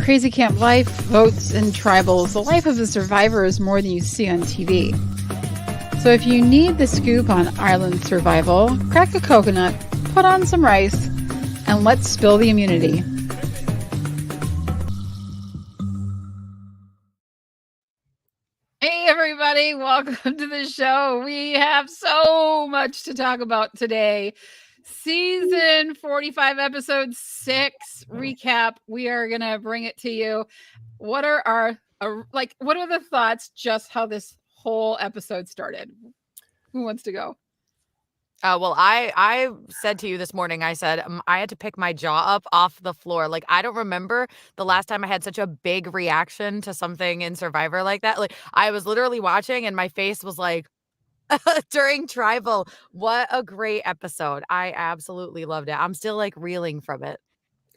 Crazy camp life, votes, and tribals, the life of a survivor is more than you see on TV. So if you need the scoop on island survival, crack a coconut, put on some rice, and let's spill the immunity. Hey everybody, welcome to the show. We have so much to talk about today. Season 45, episode 6 recap. We are going to bring it to you. What are what are the thoughts just how this whole episode started? Who wants to go? Well, I said to you this morning, I said I had to pick my jaw up off the floor. Like, I don't remember the last time I had such a big reaction to something in Survivor like that. Like, I was literally watching and my face was like, during Tribal. What a great episode. I absolutely loved it. I'm still like reeling from it.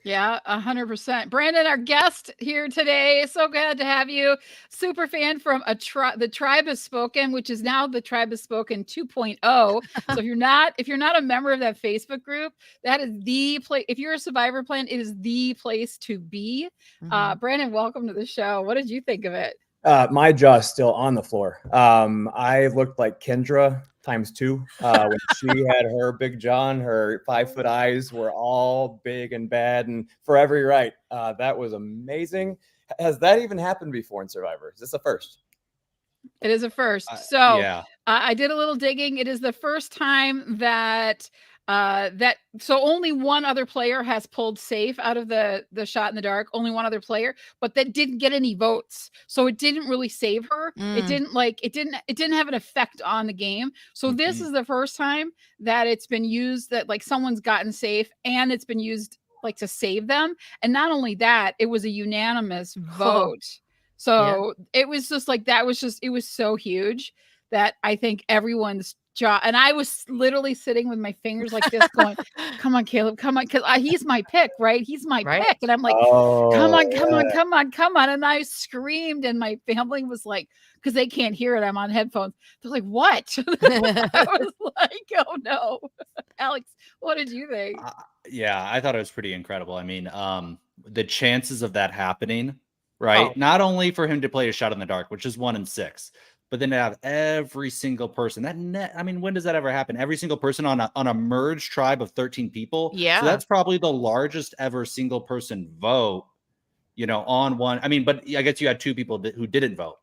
Yeah, 100%. Brandon, our guest here today. So glad to have you. Super fan from the Tribe Has Spoken, which is now the Tribe Has Spoken 2.0. So if you're not a member of that Facebook group, that is the place. If you're a Survivor plan, it is the place to be. Brandon, welcome to the show. What did you think of it? My jaw's still on the floor. I looked like Kendra ×2 when she had her big jaw and her 5-foot eyes were all big and bad and forever you're right. That was amazing. Has that even happened before in Survivor? Is this a first? It is a first. I did a little digging. It is the first time that so only one other player has pulled safe out of the shot in the dark, only one other player, but that didn't get any votes, so it didn't really save her. It didn't have an effect on the game. So this is the first time that it's been used, that like someone's gotten safe and it's been used like to save them. And not only that, it was a unanimous vote. So it was just like, it was so huge that I think everyone's jaw, and I was literally sitting with my fingers like this going, come on, Caleb, come on. Cause he's my pick, right? He's my pick. And I'm like, come on. And I screamed and my family was like, cause they can't hear it. I'm on headphones. They're like, what? I was like, oh no. Alex, what did you think? I thought it was pretty incredible. I mean, the chances of that happening, right? Not only for him to play a shot in the dark, which is 1 in 6, but then to have every single person when does that ever happen? Every single person on a merged tribe of 13 people. Yeah. So that's probably the largest ever single person vote, on one. I mean, but I guess you had 2 people who didn't vote,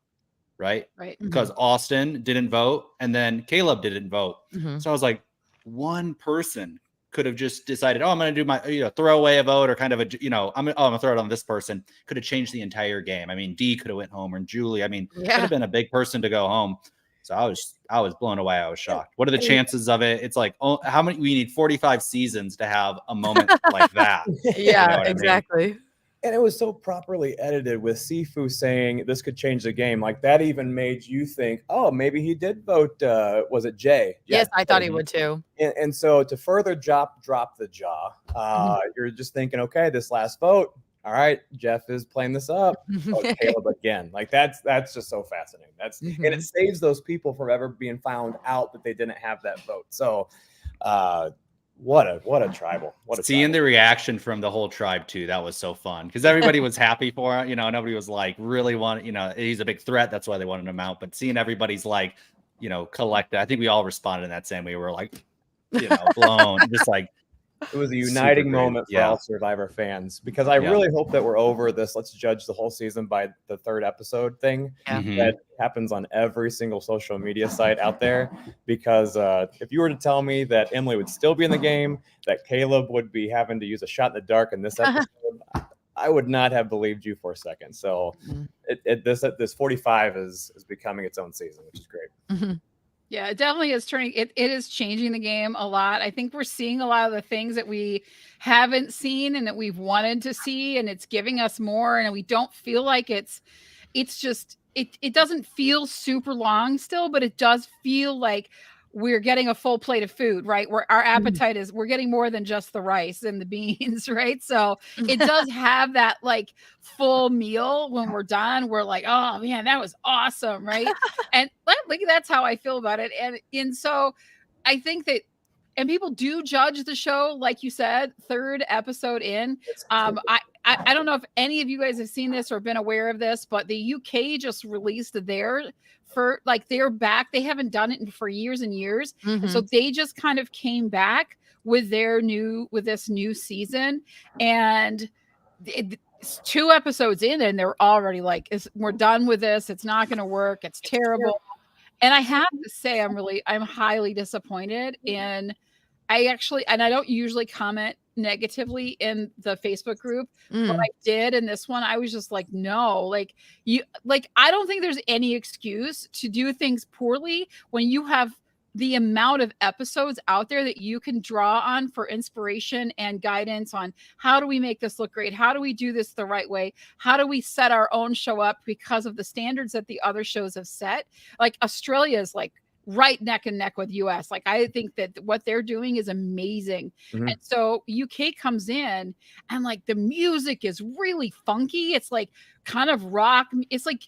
right? Right. Because Austin didn't vote and then Caleb didn't vote. So I was like, one person could have just decided, I'm going to do my, throw away a vote or kind of I'm going to throw it on this person. Could have changed the entire game. I mean, Dee could have went home, or Julie. I mean, could have been a big person to go home. So I was blown away. I was shocked. What are the chances of it? It's like, how many? We need 45 seasons to have a moment like that. Yeah, exactly. I mean? And it was so properly edited with Sifu saying this could change the game. Like that even made you think, oh, maybe he did vote. Was it Jay? Yes, I thought he would too. And so to further drop the jaw, you're just thinking, okay, this last vote. All right, Jeff is playing this up. Caleb again. Like that's just so fascinating. And it saves those people from ever being found out that they didn't have that vote. So what a tribal. Seeing the reaction from the whole tribe too, that was so fun because everybody was happy for it. Nobody was like really he's a big threat. That's why they wanted him out. But seeing everybody's like, collected, I think we all responded in that same way. We were like, blown, just like. It was a uniting moment for all Survivor fans because I really hope that we're over this. Let's judge the whole season by the 3rd episode thing that happens on every single social media site out there. Because if you were to tell me that Emily would still be in the game, that Caleb would be having to use a shot in the dark in this episode, I would not have believed you for a second. So this 45 is becoming its own season, which is great. Yeah, it definitely is turning. It is changing the game a lot. I think we're seeing a lot of the things that we haven't seen and that we've wanted to see, and it's giving us more. And we don't feel like it's just it doesn't feel super long still, but it does feel like we're getting a full plate of food, right? Where our appetite is, we're getting more than just the rice and the beans, right? So it does have that like full meal when we're done. We're like, oh man, that was awesome, right? And like that's how I feel about it. And so I think that, and people do judge the show, like you said, 3rd episode in. I I don't know if any of you guys have seen this or been aware of this, but the UK just released they're back. They haven't done it for years and years. And so they just kind of came back with this new season, and it's 2 episodes in and they're already like, we're done with this. It's not going to work. It's terrible. And I have to say, I'm highly disappointed in, I don't usually comment negatively in the Facebook group, but I did in this one. I was just like, no, I don't think there's any excuse to do things poorly when you have the amount of episodes out there that you can draw on for inspiration and guidance on how do we make this look great? How do we do this the right way? How do we set our own show up because of the standards that the other shows have set? Like Australia is like right neck and neck with US. Like I think that what they're doing is amazing. And so UK comes in and like the music is really funky. It's like kind of rock. It's like,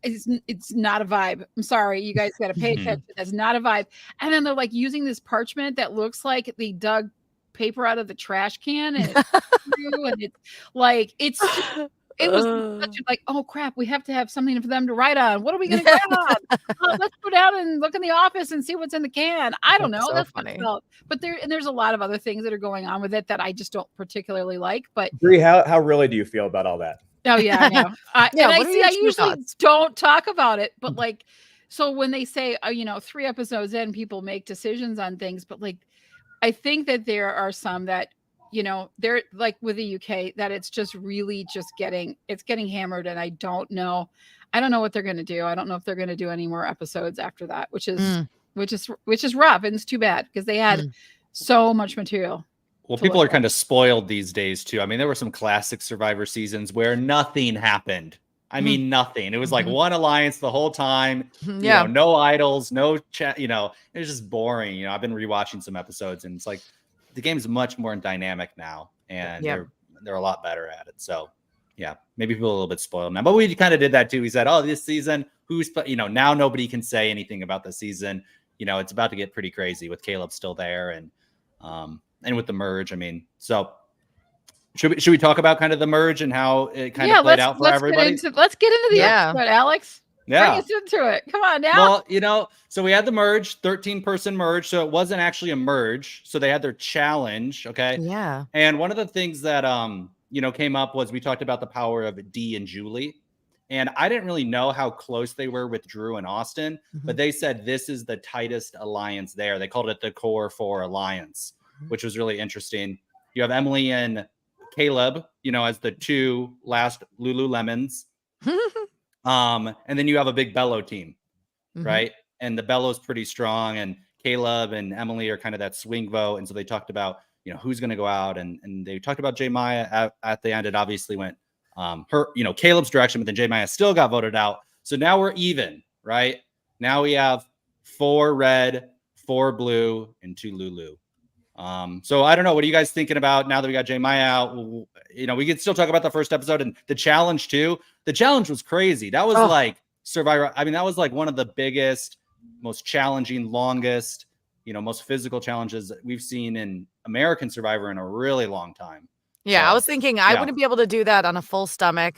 it's not a vibe. I'm sorry, you guys got to pay attention. That's not a vibe. And then they're like using this parchment that looks like they dug paper out of the trash can, and it's like it was such like, oh crap, we have to have something for them to write on. What are we going to write on? Let's go down and look in the office and see what's in the can. I don't know. That's funny. But there's a lot of other things that are going on with it that I just don't particularly like. But Bree, how really do you feel about all that? Oh yeah, I know. I usually don't talk about it, but like, so when they say, 3 episodes in, people make decisions on things, but like, I think that there are some that, they're like with the UK that it's just really just getting hammered, and I don't know what they're going to do. I don't know if they're going to do any more episodes after that, which is rough, and it's too bad because they had so much material. Well, people are kind of spoiled these days too. I mean, there were some classic Survivor seasons where nothing happened. I mean, nothing. It was like one alliance the whole time. You know, no idols, no chat. It was just boring. I've been rewatching some episodes, and it's like the game's much more dynamic now, and they're a lot better at it. So, yeah, maybe people are a little bit spoiled now. But we kind of did that too. We said, "Oh, this season, now nobody can say anything about the season. It's about to get pretty crazy with Caleb still there, and with the merge." I mean, so should we talk about kind of the merge and how it kind of played out for everybody? Let's get into the episode, Alex. Bring us into it. Come on now. Well, so we had the merge, 13-person merge. So it wasn't actually a merge. So they had their challenge. Okay. Yeah. And one of the things that, came up was we talked about the power of Dee and Julie. And I didn't really know how close they were with Drew and Austin, but they said this is the tightest alliance there. They called it the Core 4 Alliance, which was really interesting. You have Emily and Caleb, as the 2 last Lululemons. And then you have a big Bello team, right? And the Bello's pretty strong, and Caleb and Emily are kind of that swing vote. And so they talked about, who's going to go out, and they talked about J Maya at the end. It obviously went Caleb's direction, but then J Maya still got voted out. So now we're even, right? Now we have 4 red, 4 blue, and 2 Lulu. So I don't know. What are you guys thinking about now that we got J Maya out? We can still talk about the first episode and the challenge too. The challenge was crazy. That was like Survivor. I mean, that was like one of the biggest, most challenging, longest, most physical challenges that we've seen in American Survivor in a really long time. Yeah, so, I was thinking I wouldn't be able to do that on a full stomach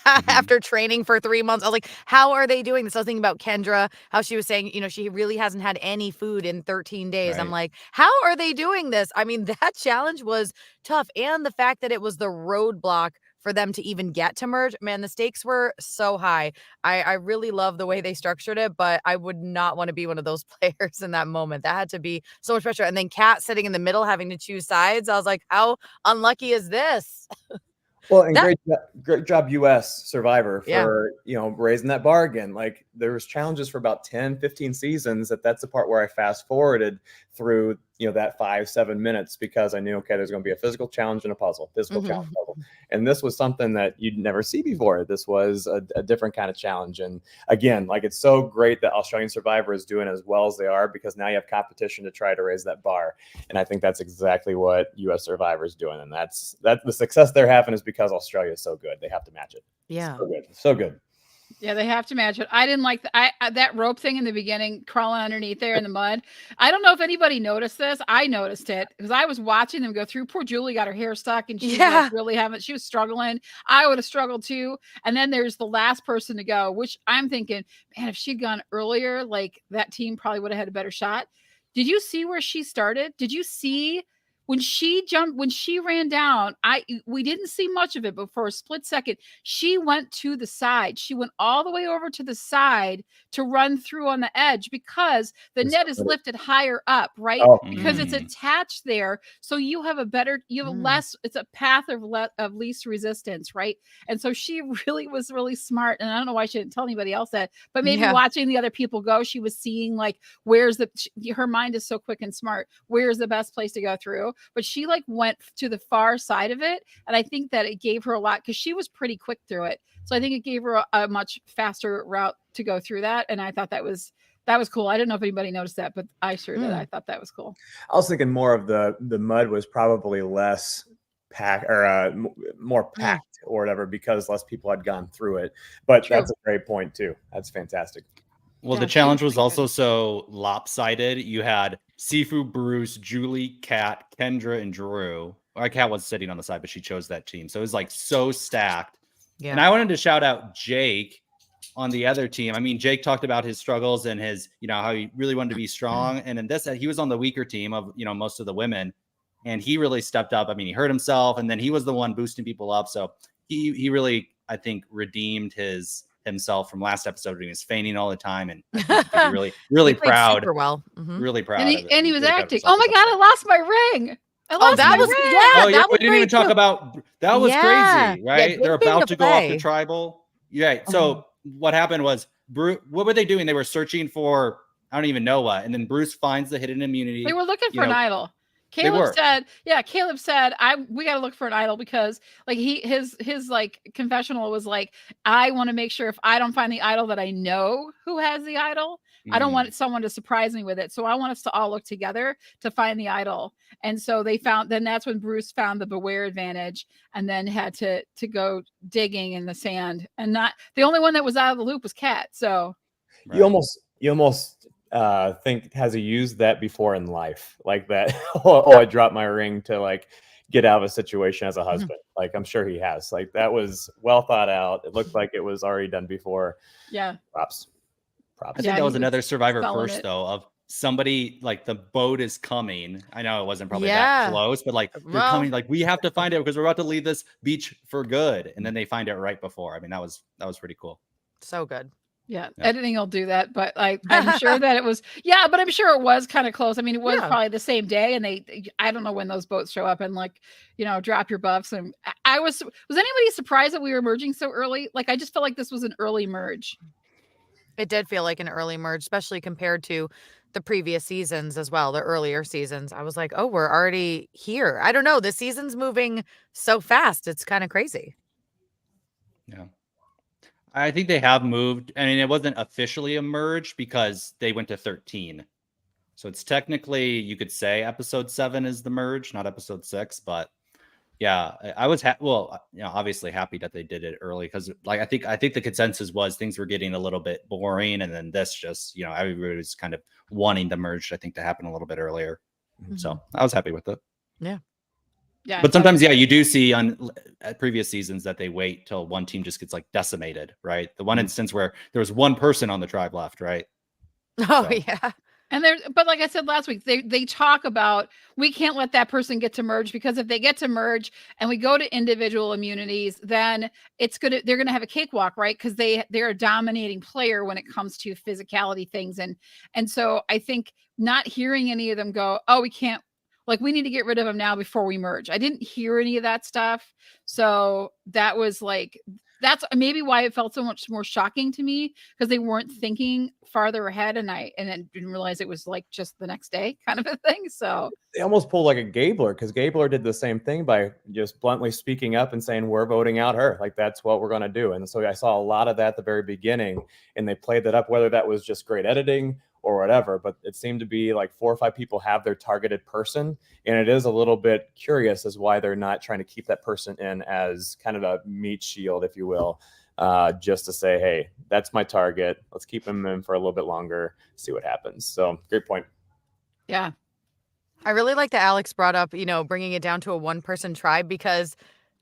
after training for 3 months. I was like, how are they doing this? I was thinking about Kendra, how she was saying, she really hasn't had any food in 13 days. Right. I'm like, how are they doing this? I mean, that challenge was tough. And the fact that it was the roadblock for them to even get to merge, man, the stakes were so high. I really love the way they structured it, but I would not want to be one of those players in that moment. That had to be so much pressure. And then Kat sitting in the middle, having to choose sides. I was like, how unlucky is this? Well, and great job, US Survivor, for raising that bar again. Like, there was challenges for about 10, 15 seasons. That's the part where I fast forwarded through that 5-7 minutes, because I knew, okay, there's going to be a physical challenge and a puzzle, challenge puzzle. And this was something that you'd never see before. This was a different kind of challenge. And again, like, it's so great that Australian Survivor is doing as well as they are, because now you have competition to try to raise that bar. And I think that's exactly what US Survivor is doing. And that's the success they're having is because Australia is so good. They have to match it. Yeah. So good. So good. Yeah, they have to match it. I didn't like that rope thing in the beginning, crawling underneath there in the mud. I don't know if anybody noticed this. I noticed it because I was watching them go through. Poor Julie got her hair stuck and she was like really she was struggling. I would have struggled too. And then there's the last person to go, which I'm thinking, man, if she'd gone earlier, like that team probably would have had a better shot. Did you see where she started? Did you see when she jumped, when she ran down? We didn't see much of it, but for a split second, she went to the side. She went all the way over to the side to run through on the edge because the net is lifted higher up, right? Oh. Because it's attached there. So you have a less, it's a path of least resistance, right? And so she really was really smart. And I don't know why she didn't tell anybody else that, but maybe watching the other people go, she was seeing like, her mind is so quick and smart. Where's the best place to go through? But she like went to the far side of it. And I think that it gave her a lot because she was pretty quick through it. So I think it gave her a much faster route to go through that. And I thought that was cool. I didn't know if anybody noticed that, but I sure did. I thought that was cool. I was thinking more of the mud was probably less packed or more packed or whatever because less people had gone through it. But that's a great point too. That's fantastic. Well, the challenge was also so lopsided. You had Sifu, Bruce, Julie, Kat, Kendra, and Drew. Kat was sitting on the side, but she chose that team. So it was like so stacked. Yeah. And I wanted to shout out Jake on the other team. I mean, Jake talked about his struggles and his, how he really wanted to be strong. And in this, he was on the weaker team of, most of the women. And he really stepped up. I mean, he hurt himself and then he was the one boosting people up. So he really, I think, redeemed himself from last episode when he was feigning all the time. And I think really, really proud. Super well. Really proud. And he was acting. Oh my God, I lost my ring. We didn't even talk about that. Was crazy, right? Yeah, they're about to go off the tribal. Yeah. So what happened was, what were they doing? They were searching for, I don't even know what. And then Bruce finds the hidden immunity. They were looking for an idol. Caleb said, we got to look for an idol because like his like confessional was like, I want to make sure if I don't find the idol that I know who has the idol. I don't want someone to surprise me with it. So I want us to all look together to find the idol. And so then that's when Bruce found the beware advantage and then had to go digging in the sand. And not the only one that was out of the loop was Kat. So you almost think, has he used that before in life? Like that, I dropped my ring to like get out of a situation as a husband. Like I'm sure he has. Like that was well thought out. It looked like it was already done before. Yeah. Props. I think that was another Survivor first though, of somebody like the boat is coming. I know it wasn't probably that close, but like they're coming, like we have to find it because we're about to leave this beach for good. And then they find it right before. I mean, that was pretty cool. So good. Yeah. Editing will do that, but I'm sure that it was, but I'm sure it was kind of close. I mean, it was probably the same day and I don't know when those boats show up and like, drop your buffs. And was anybody surprised that we were merging so early? Like, I just felt like this was an early merge. It did feel like an early merge, especially compared to the previous seasons as well, the earlier seasons. I was like, oh, we're already here. I don't know. The season's moving so fast. It's kind of crazy. Yeah. I think they have moved. I mean, it wasn't officially a merge because they went to 13. So it's technically, you could say episode 7 is the merge, not episode 6, but yeah, I was obviously happy that they did it early because like I think the consensus was things were getting a little bit boring, and then this just everybody was kind of wanting the merge, I think, to happen a little bit earlier. So I was happy with it. Yeah. But sometimes you do see on previous seasons that they wait till one team just gets like decimated, right? The one instance where there was one person on the tribe left, right? Oh yeah. And but like I said last week, they talk about we can't let that person get to merge because if they get to merge and we go to individual immunities, then they're gonna have a cakewalk, right? Because they're a dominating player when it comes to physicality things, and so I think not hearing any of them go, oh, we can't, like we need to get rid of them now before we merge. I didn't hear any of that stuff, so that was like. That's maybe why it felt so much more shocking to me because they weren't thinking farther ahead and I didn't realize it was like just the next day kind of a thing. So they almost pulled like a Gabler because Gabler did the same thing by just bluntly speaking up and saying, we're voting out her. Like, that's what we're going to do. And so I saw a lot of that at the very beginning and they played that up, whether that was just great editing or whatever, but it seemed to be like 4 or 5 people have their targeted person. And it is a little bit curious as why they're not trying to keep that person in as kind of a meat shield, if you will. just to say, hey, that's my target. Let's keep him in for a little bit longer, see what happens. So great point. Yeah. I really like that Alex brought up, bringing it down to a one-person tribe, because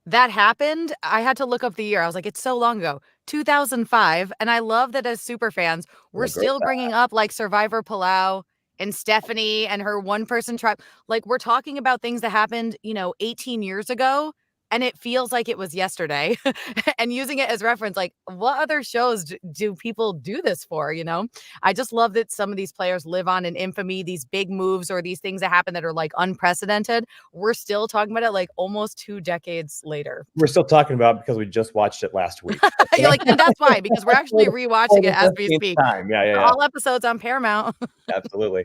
that happened. I had to look up the year. I was like, it's so long ago, 2005. And I love that as super fans, we're still bringing up like Survivor Palau and Stephanie and her one-person tribe. Like, we're talking about things that happened, 18 years ago. And it feels like it was yesterday. And using it as reference, like, what other shows do people do this for, I just love that some of these players live on in infamy, these big moves or these things that happen that are like unprecedented. We're still talking about it like almost 2 decades later. We're still talking about it because we just watched it last week. You're like, and that's why, because we're actually rewatching it as we speak. Yeah. All episodes on Paramount. Absolutely.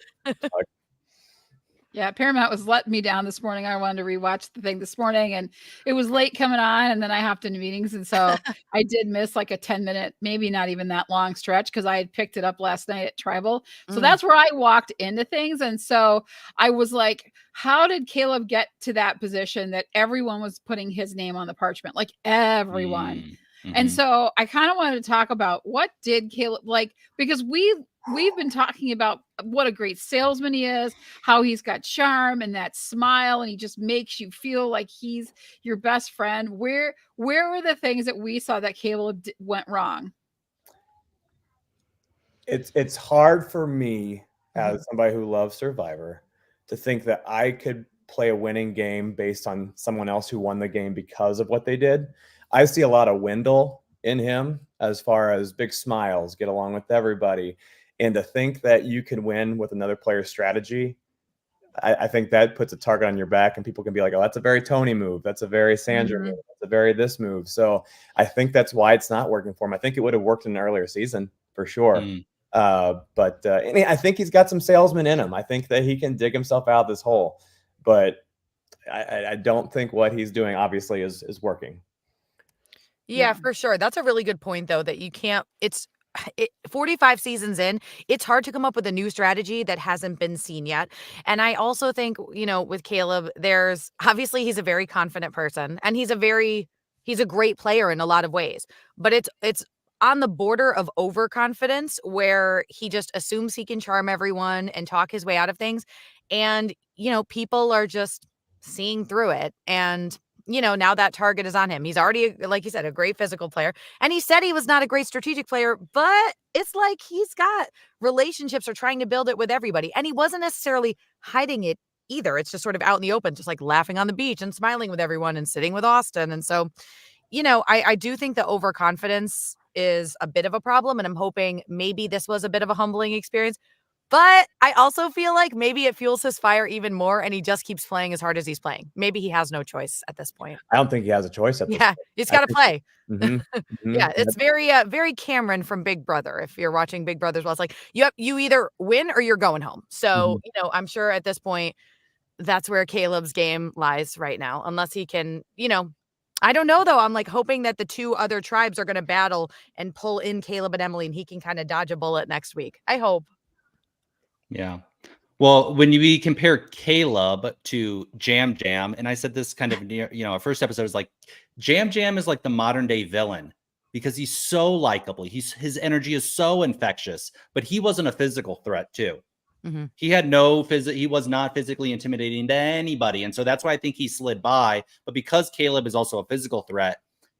Yeah, Paramount was letting me down this morning. I wanted to rewatch the thing this morning, and it was late coming on, and then I hopped into meetings, and so I did miss like a 10-minute, maybe not even that long stretch, because I had picked it up last night at Tribal. So that's where I walked into things, and so I was like, how did Caleb get to that position that everyone was putting his name on the parchment? Like, everyone. Mm-hmm. And so I kind of wanted to talk about what did Caleb like, because we've been talking about what a great salesman he is, how he's got charm and that smile, and he just makes you feel like he's your best friend. Where were the things that we saw that Caleb went wrong? It's hard for me as somebody who loves Survivor to think that I could play a winning game based on someone else who won the game because of what they did. I see a lot of Wendell in him as far as big smiles, get along with everybody. And to think that you can win with another player's strategy, I think that puts a target on your back, and people can be like, oh, that's a very Tony move. That's a very Sandra move. That's a very this move. So I think that's why it's not working for him. I think it would have worked in an earlier season for sure. But I think he's got some salesman in him. I think that he can dig himself out of this hole. But I don't think what he's doing obviously is working. Yeah, for sure. That's a really good point, though, that you can't, 45 seasons in, it's hard to come up with a new strategy that hasn't been seen yet. And I also think, with Caleb, there's obviously he's a very confident person, and he's a great player in a lot of ways, but it's on the border of overconfidence, where he just assumes he can charm everyone and talk his way out of things. And, people are just seeing through it. And now that target is on him. He's already, like you said, a great physical player. And he said he was not a great strategic player, but it's like he's got relationships or trying to build it with everybody. And he wasn't necessarily hiding it either. It's just sort of out in the open, just like laughing on the beach and smiling with everyone and sitting with Austin. And so, I do think that overconfidence is a bit of a problem. And I'm hoping maybe this was a bit of a humbling experience. But I also feel like maybe it fuels his fire even more, and he just keeps playing as hard as he's playing. Maybe he has no choice at this point. I don't think he has a choice at this point. He's got to play. Yeah, it's very Cameron from Big Brother. If you're watching Big Brother, well, it's like you either win or you're going home. So, I'm sure at this point, that's where Caleb's game lies right now, unless he can, I don't know, though. I'm like hoping that the 2 other tribes are going to battle and pull in Caleb and Emily, and he can kind of dodge a bullet next week. I hope. Yeah. Well, when we compare Caleb to Jam Jam, and I said this kind of near, our first episode is like Jam Jam is like the modern day villain because he's so likable. His energy is so infectious, but he wasn't a physical threat too. He had he was not physically intimidating to anybody. And so that's why I think he slid by. But because Caleb is also a physical threat,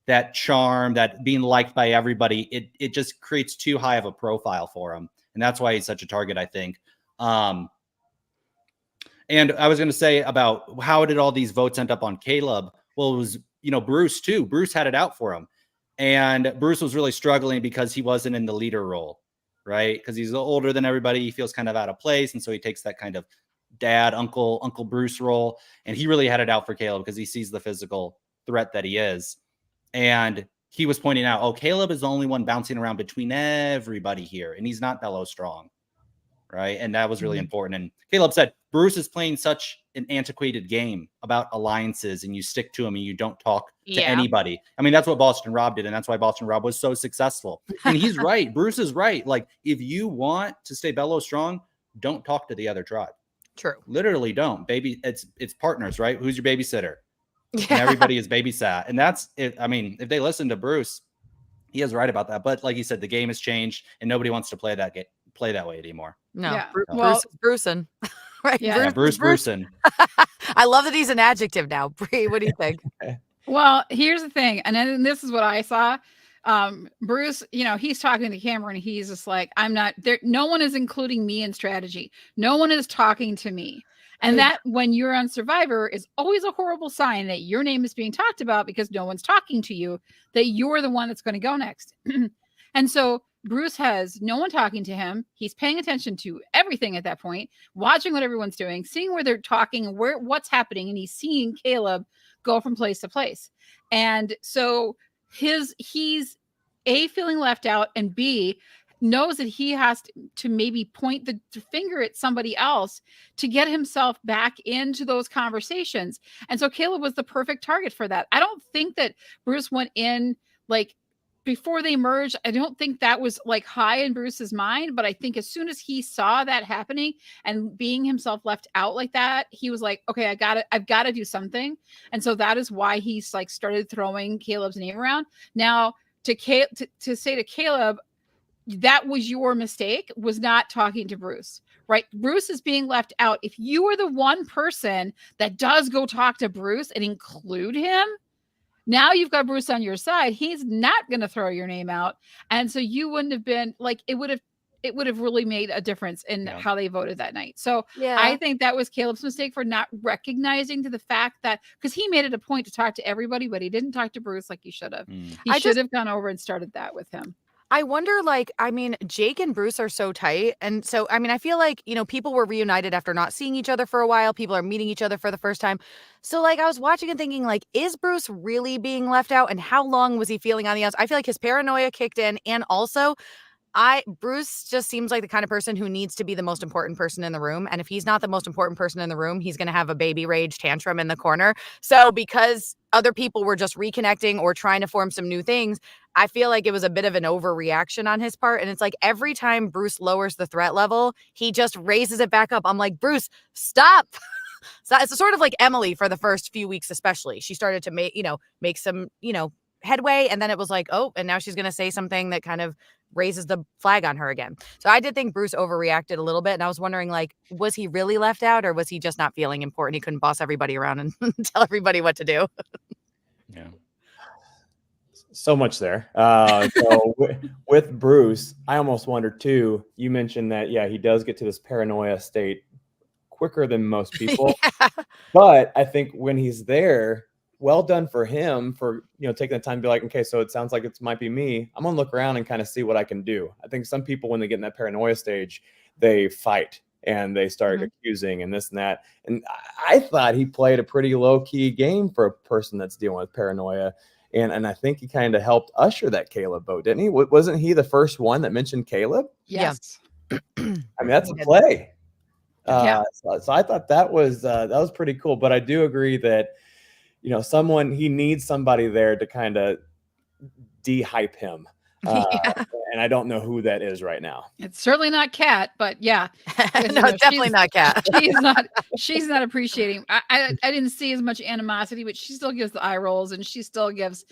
that charm, that being liked by everybody, it just creates too high of a profile for him. And that's why he's such a target, I think. And I was going to say about how did all these votes end up on Caleb? Well, it was, Bruce too. Bruce had it out for him. And Bruce was really struggling because he wasn't in the leader role, right? Because he's older than everybody. He feels kind of out of place. And so he takes that kind of dad, Uncle Bruce role. And he really had it out for Caleb because he sees the physical threat that he is. And he was pointing out, oh, Caleb is the only one bouncing around between everybody here. And he's not Bellow strong. Right. And that was really important. And Caleb said, Bruce is playing such an antiquated game about alliances, and you stick to them and you don't talk to anybody. I mean, that's what Boston Rob did. And that's why Boston Rob was so successful. And he's right. Bruce is right. Like, if you want to stay Bellow strong, don't talk to the other tribe. True. Literally don't. Baby, it's partners, right? Who's your babysitter? Yeah. And everybody is babysat. And that's it. I mean, if they listen to Bruce, he is right about that. But like you said, the game has changed, and nobody wants to play that way anymore. No, Yeah. Bruce Brucein. Right. Yeah. Bruce Brucein. I love that he's an adjective now. Bree, what do you think? Well, here's the thing, and then this is what I saw. Bruce, he's talking to Cameron. He's just like, I'm not there. No one is including me in strategy. No one is talking to me. And that when you're on Survivor is always a horrible sign that your name is being talked about because no one's talking to you, that you're the one that's going to go next. And so Bruce has no one talking to him. He's paying attention to everything at that point, watching what everyone's doing, seeing where they're talking, what's happening. And he's seeing Caleb go from place to place. And so he's A, feeling left out, and B, knows that he has to maybe point the finger at somebody else to get himself back into those conversations. And so Caleb was the perfect target for that. I don't think that Bruce went in like before they merged. I don't think that was like high in Bruce's mind, but I think as soon as he saw that happening and being himself left out like that, he was like, okay, I've got to do something. And so that is why he's like started throwing Caleb's name around. Now to say to Caleb, that was your mistake, was not talking to Bruce, right? Bruce is being left out. If you are the one person that does go talk to Bruce and include him, now you've got Bruce on your side. He's not going to throw your name out. And so you wouldn't have been like, it would have really made a difference in how they voted that night. So I think that was Caleb's mistake for not recognizing to the fact that, because he made it a point to talk to everybody, but he didn't talk to Bruce like he should have. He should have gone over and started that with him. I wonder, Jake and Bruce are so tight. And so, I feel like, people were reunited after not seeing each other for a while. People are meeting each other for the first time. So, I was watching and thinking, is Bruce really being left out? And how long was he feeling on the outs? I feel like his paranoia kicked in. And also, Bruce just seems like the kind of person who needs to be the most important person in the room. And if he's not the most important person in the room, he's going to have a baby rage tantrum in the corner. So because other people were just reconnecting or trying to form some new things, I feel like it was a bit of an overreaction on his part. And it's like every time Bruce lowers the threat level, he just raises it back up. I'm like, Bruce, stop. So it's sort of like Emily for the first few weeks, especially. She started to make some, headway. And then it was like, oh, and now she's going to say something that kind of raises the flag on her again. So I did think Bruce overreacted a little bit. And I was wondering, was he really left out, or was he just not feeling important? He couldn't boss everybody around and tell everybody what to do. Yeah. So much there. So with Bruce, I almost wondered too, you mentioned that, he does get to this paranoia state quicker than most people. But I think when he's there, well done for him for, taking the time to be like, okay, so it sounds like it might be me. I'm going to look around and kind of see what I can do. I think some people, when they get in that paranoia stage, they fight and they start accusing and this and that. And I thought he played a pretty low key game for a person that's dealing with paranoia. And I think he kind of helped usher that Caleb vote, didn't he? Wasn't he the first one that mentioned Caleb? Yes. That's a play. Yeah. So I thought that was pretty cool. But I do agree that, he needs somebody there to kind of de-hype him. And I don't know who that is right now. It's certainly not Kat, but yeah. No, definitely not Kat. She's not appreciating. I didn't see as much animosity, but she still gives the eye rolls, and she still gives,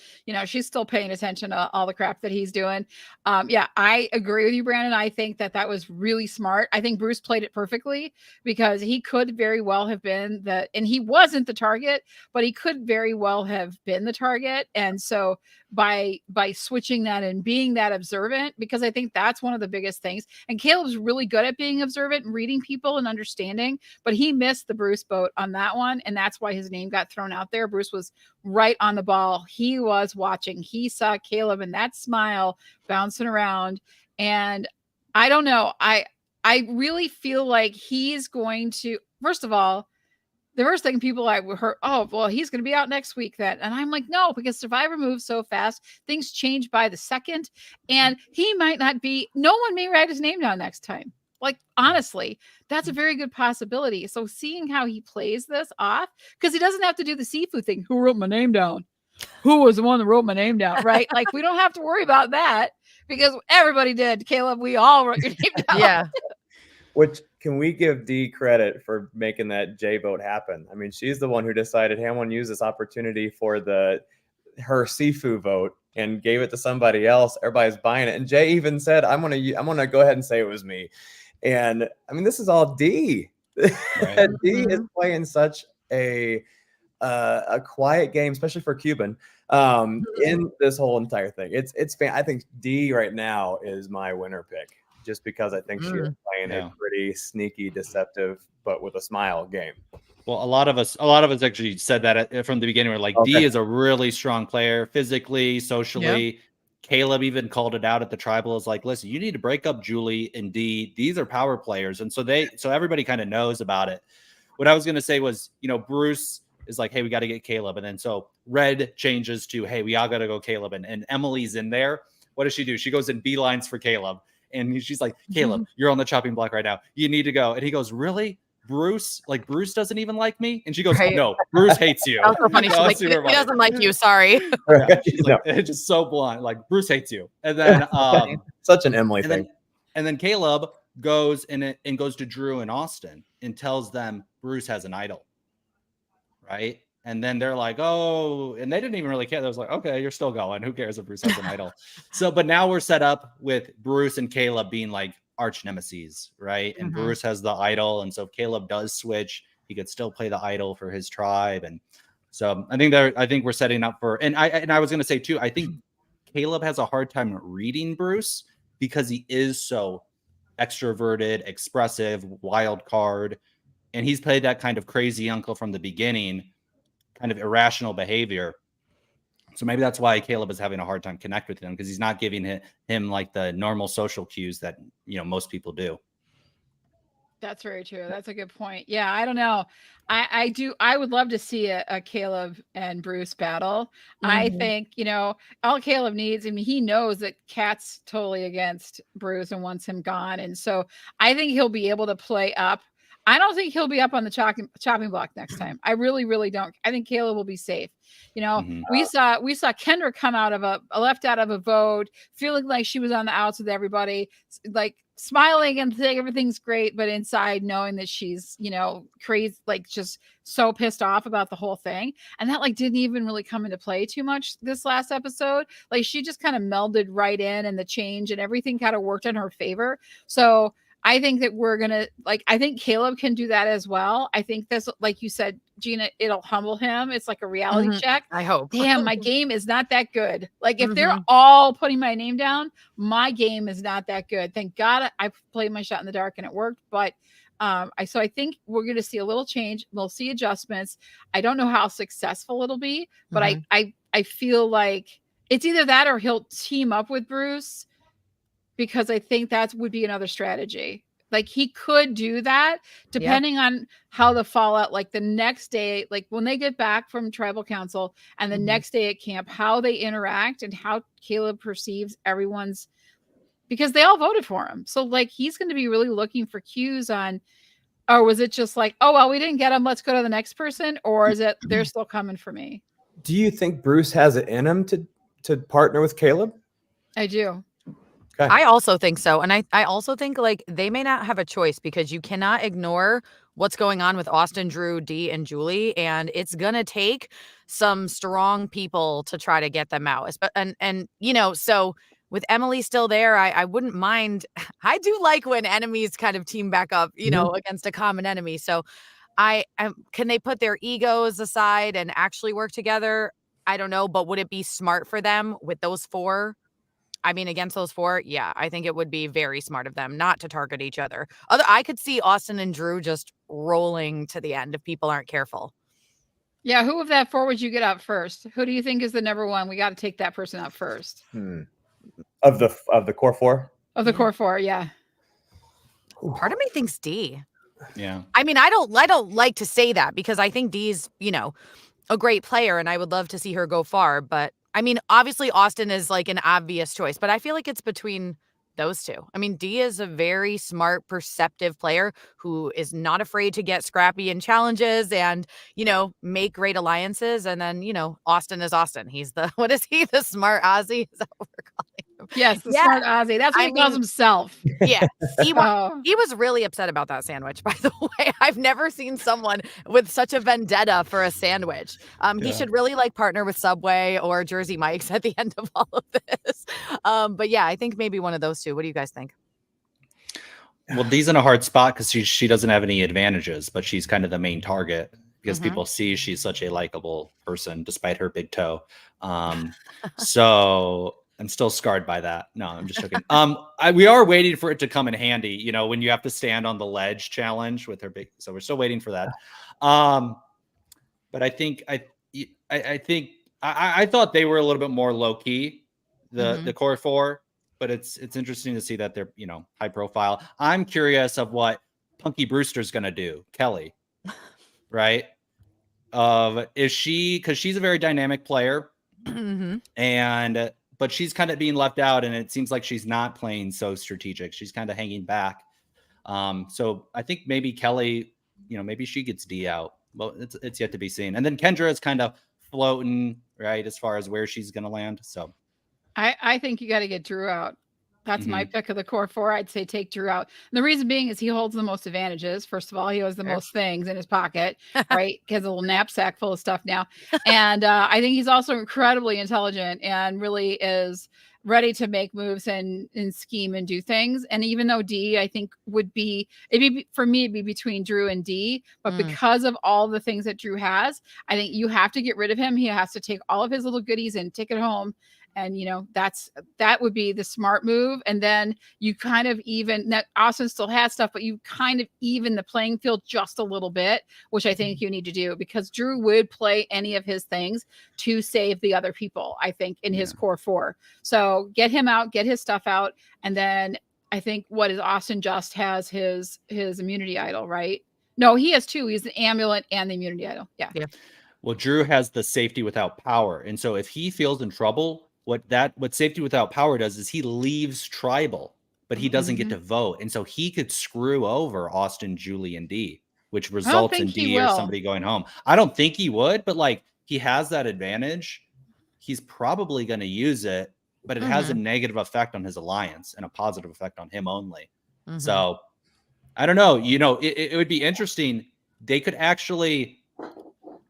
she's still paying attention to all the crap that he's doing. I agree with you, Brandon. I think that was really smart. I think Bruce played it perfectly because he could very well have been and he wasn't the target, but he could very well have been the target. And so by switching that and being that observant, because I think that's one of the biggest things. And Caleb's really good at being observant and reading people and understanding, but he missed the Bruce boat on that one. And that's why his name got thrown out there. Bruce was right on the ball. He was watching. He saw Caleb and that smile bouncing around. And I don't know. I really feel like he's going to, first of all, the first thing people heard, oh, well, he's going to be out next week then. And I'm like, no, because Survivor moves so fast. Things change by the second. And he might not be, no one may write his name down next time. Honestly, that's a very good possibility. So seeing how he plays this off, because he doesn't have to do the seafood thing. Who wrote my name down? Who was the one that wrote my name down? Right? We don't have to worry about that because everybody did. Caleb, we all wrote your name down. Yeah. Which, can we give Dee credit for making that J vote happen? I mean, she's the one who decided, hey, I want to use this opportunity for her Sifu vote. and gave it to somebody else, everybody's buying it. And Jay even said, I'm gonna go ahead and say it was me. And I mean, this is all D. Right. D is playing such a quiet game, especially for Cuban, in this whole entire thing. I think D right now is my winner pick, just because I think she is playing a pretty sneaky, deceptive, but with a smile game. Well, a lot of us actually said that from the beginning. We're like, D is a really strong player, physically, socially. Yeah. Caleb even called it out at the tribal. Is like, listen, you need to break up Julie and D. These are power players, and so everybody kind of knows about it. What I was going to say was, Bruce is like, hey, we got to get Caleb, and then so Red changes to, hey, we all got to go Caleb, and Emily's in there. What does she do? She goes in beelines for Caleb, and she's like, Caleb, you're on the chopping block right now. You need to go, and he goes, really? Bruce doesn't even like me? And she goes, no, Bruce hates you. That's so funny. She's like, he doesn't like you, sorry. Yeah, she's like, it's just so blunt, like, Bruce hates you. And then such an Emily thing. And then Caleb goes and goes to Drew and Austin and tells them Bruce has an idol. Right? And then they're like, oh, and they didn't even really care. They was like, okay, you're still going. Who cares if Bruce has an idol? But now we're set up with Bruce and Caleb being like arch nemesis, right? And Bruce has the idol, and so if Caleb does switch, he could still play the idol for his tribe. And so I think we're setting up for, and I was gonna say too, I think Caleb has a hard time reading Bruce because he is so extroverted, expressive, wild card, and he's played that kind of crazy uncle from the beginning, kind of irrational behavior. So maybe that's why Caleb is having a hard time connect with him, because he's not giving him like the normal social cues that, most people do. That's very true. That's a good point. Yeah, I don't know. I would love to see a Caleb and Bruce battle. I think, all Caleb needs, he knows that Kat's totally against Bruce and wants him gone. And so I think he'll be able to play up. I don't think he'll be up on the chopping block next time. I really, really don't. I think Caleb will be safe. We saw Kendra come left out of a vote, feeling like she was on the outs with everybody, like smiling and saying everything's great, but inside knowing that she's, crazy, like just so pissed off about the whole thing. And that didn't even really come into play too much this last episode. Like she just kind of melded right in, and the change and everything kind of worked in her favor. So I think that we're going to I think Caleb can do that as well. I think this, like you said, Gina, it'll humble him. It's like a reality check. I hope. Damn, my game is not that good. Like if they're all putting my name down, my game is not that good. Thank God I played my shot in the dark and it worked. But so I think we're going to see a little change. We'll see adjustments. I don't know how successful it'll be, but I feel like it's either that or he'll team up with Bruce, because I think that would be another strategy. Like he could do that depending on how the fallout, like the next day, like when they get back from tribal council and the next day at camp, how they interact and how Caleb perceives everyone's, because they all voted for him. So he's going to be really looking for cues on, or was it just like, oh, well, we didn't get him, let's go to the next person? Or is it, they're still coming for me? Do you think Bruce has it in him to partner with Caleb? I do. Okay. I also think so. And I also think they may not have a choice, because you cannot ignore what's going on with Austin, Drew, D, and Julie. And it's going to take some strong people to try to get them out. And so with Emily still there, I wouldn't mind. I do like when enemies kind of team back up, against a common enemy. So can they put their egos aside and actually work together? I don't know. But would it be smart for them with those four? Against those four, yeah, I think it would be very smart of them not to target each other. I could see Austin and Drew just rolling to the end if people aren't careful. Yeah, who of that four would you get out first? Who do you think is the number one? We got to take that person out first. Of the core four? Of the core four, yeah. Part of me thinks D. Yeah. I don't like to say that, because I think D's, a great player, and I would love to see her go far, but obviously Austin is an obvious choice, but I feel like it's between those two. D is a very smart, perceptive player who is not afraid to get scrappy in challenges and, make great alliances. And then, Austin is Austin. He's the, what is he? The smart Aussie? Is that what we're calling him? Yes, the smart Ozzy. That's what he calls himself. Yeah. He was really upset about that sandwich, by the way. I've never seen someone with such a vendetta for a sandwich. He should really like partner with Subway or Jersey Mike's at the end of all of this. But yeah, I think maybe one of those two. What do you guys think? Well, Dee's in a hard spot because she doesn't have any advantages, but she's kind of the main target because people see she's such a likable person despite her big toe. So I'm still scarred by that. No, I'm just joking. We are waiting for it to come in handy, you know, when you have to stand on the ledge challenge with her big. So we're still waiting for that. But I think I thought they were a little bit more low key, the core four. But it's interesting to see that they're, you know, high profile. I'm curious of what Punky Brewster's going to do, Kelly, right? Is she, because she's a very dynamic player, but she's kind of being left out, and it seems like she's not playing so strategic. She's kind of hanging back. So I think maybe Kelly, you know, maybe she gets D out. Well, it's yet to be seen. And then Kendra is kind of floating, right, as far as where she's going to land. So. I think you got to get Drew out. That's my pick of the core four. I'd say take Drew out. And the reason being is he holds the most advantages. First of all, he has the most things in his pocket, right? He has a little knapsack full of stuff now. And I think he's also incredibly intelligent and really is ready to make moves and scheme and do things. And even though D, I think for me, it'd be between Drew and D, but because of all the things that Drew has, I think you have to get rid of him. He has to take all of his little goodies and take it home. And, you know, that would be the smart move. And then you kind of even that Austin still has stuff, but you kind of even the playing field just a little bit, which I think you need to do, because Drew would play any of his things to save the other people, I think, in his core four. So get him out, get his stuff out. And then I think what is Austin just has his immunity idol, right? No, he has two. He's the amulet and the immunity idol. Yeah. Well, Drew has the safety without power. And so if he feels in trouble, what safety without power does is he leaves tribal, but he doesn't get to vote. And so he could screw over Austin, Julie, and D, which results in D or somebody going home. I don't think he would, but like he has that advantage. He's probably going to use it, but it has a negative effect on his alliance and a positive effect on him only. So I don't know. You know, it would be interesting. They could actually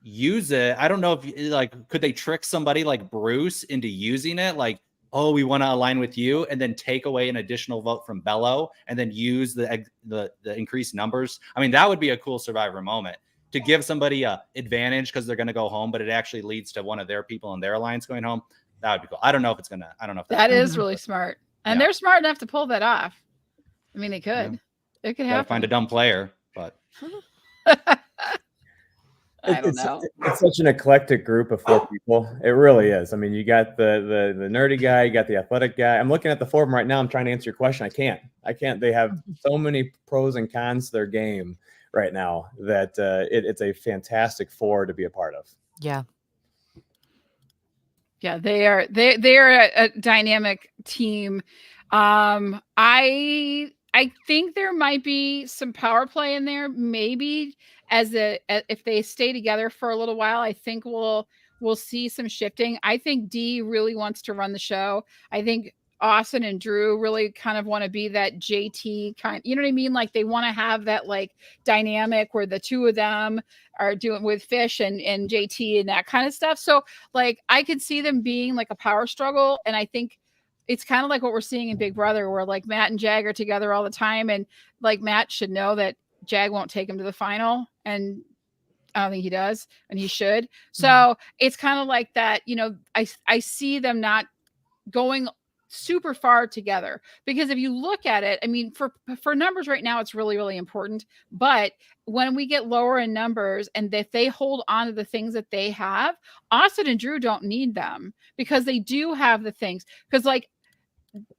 use it. I don't know if like, could they trick somebody like Bruce into using it? Like, oh, we want to align with you, and then take away an additional vote from Bello, and then use the increased numbers. I mean, that would be a cool Survivor moment to give somebody a advantage because they're going to go home, but it actually leads to one of their people in their alliance going home. That would be cool. I don't know if that is really smart, and they're smart enough to pull that off. I mean, they could. It could happen. Find a dumb player, but. I don't know. It's such an eclectic group of four people. It really is. I mean, you got the nerdy guy, you got the athletic guy. I'm looking at the forum right now. I'm trying to answer your question. I can't. They have so many pros and cons to their game right now that it's a fantastic four to be a part of. Yeah. Yeah, they are a dynamic team. I think there might be some power play in there, maybe if they stay together for a little while. I think we'll see some shifting. I think D really wants to run the show. I think Austin and Drew really kind of want to be that JT kind, you know what I mean? Like they want to have that like dynamic where the two of them are doing with Fish and JT and that kind of stuff. So like I could see them being like a power struggle, and I think it's kind of like what we're seeing in Big Brother, where like Matt and Jag are together all the time. And like Matt should know that Jag won't take him to the final. And I don't think he does, and he should. So it's kind of like that, you know, I see them not going super far together, because if you look at it, I mean, for numbers right now, it's really, really important. But when we get lower in numbers, and if they hold on to the things that they have, Austin and Drew don't need them, because they do have the things. Because like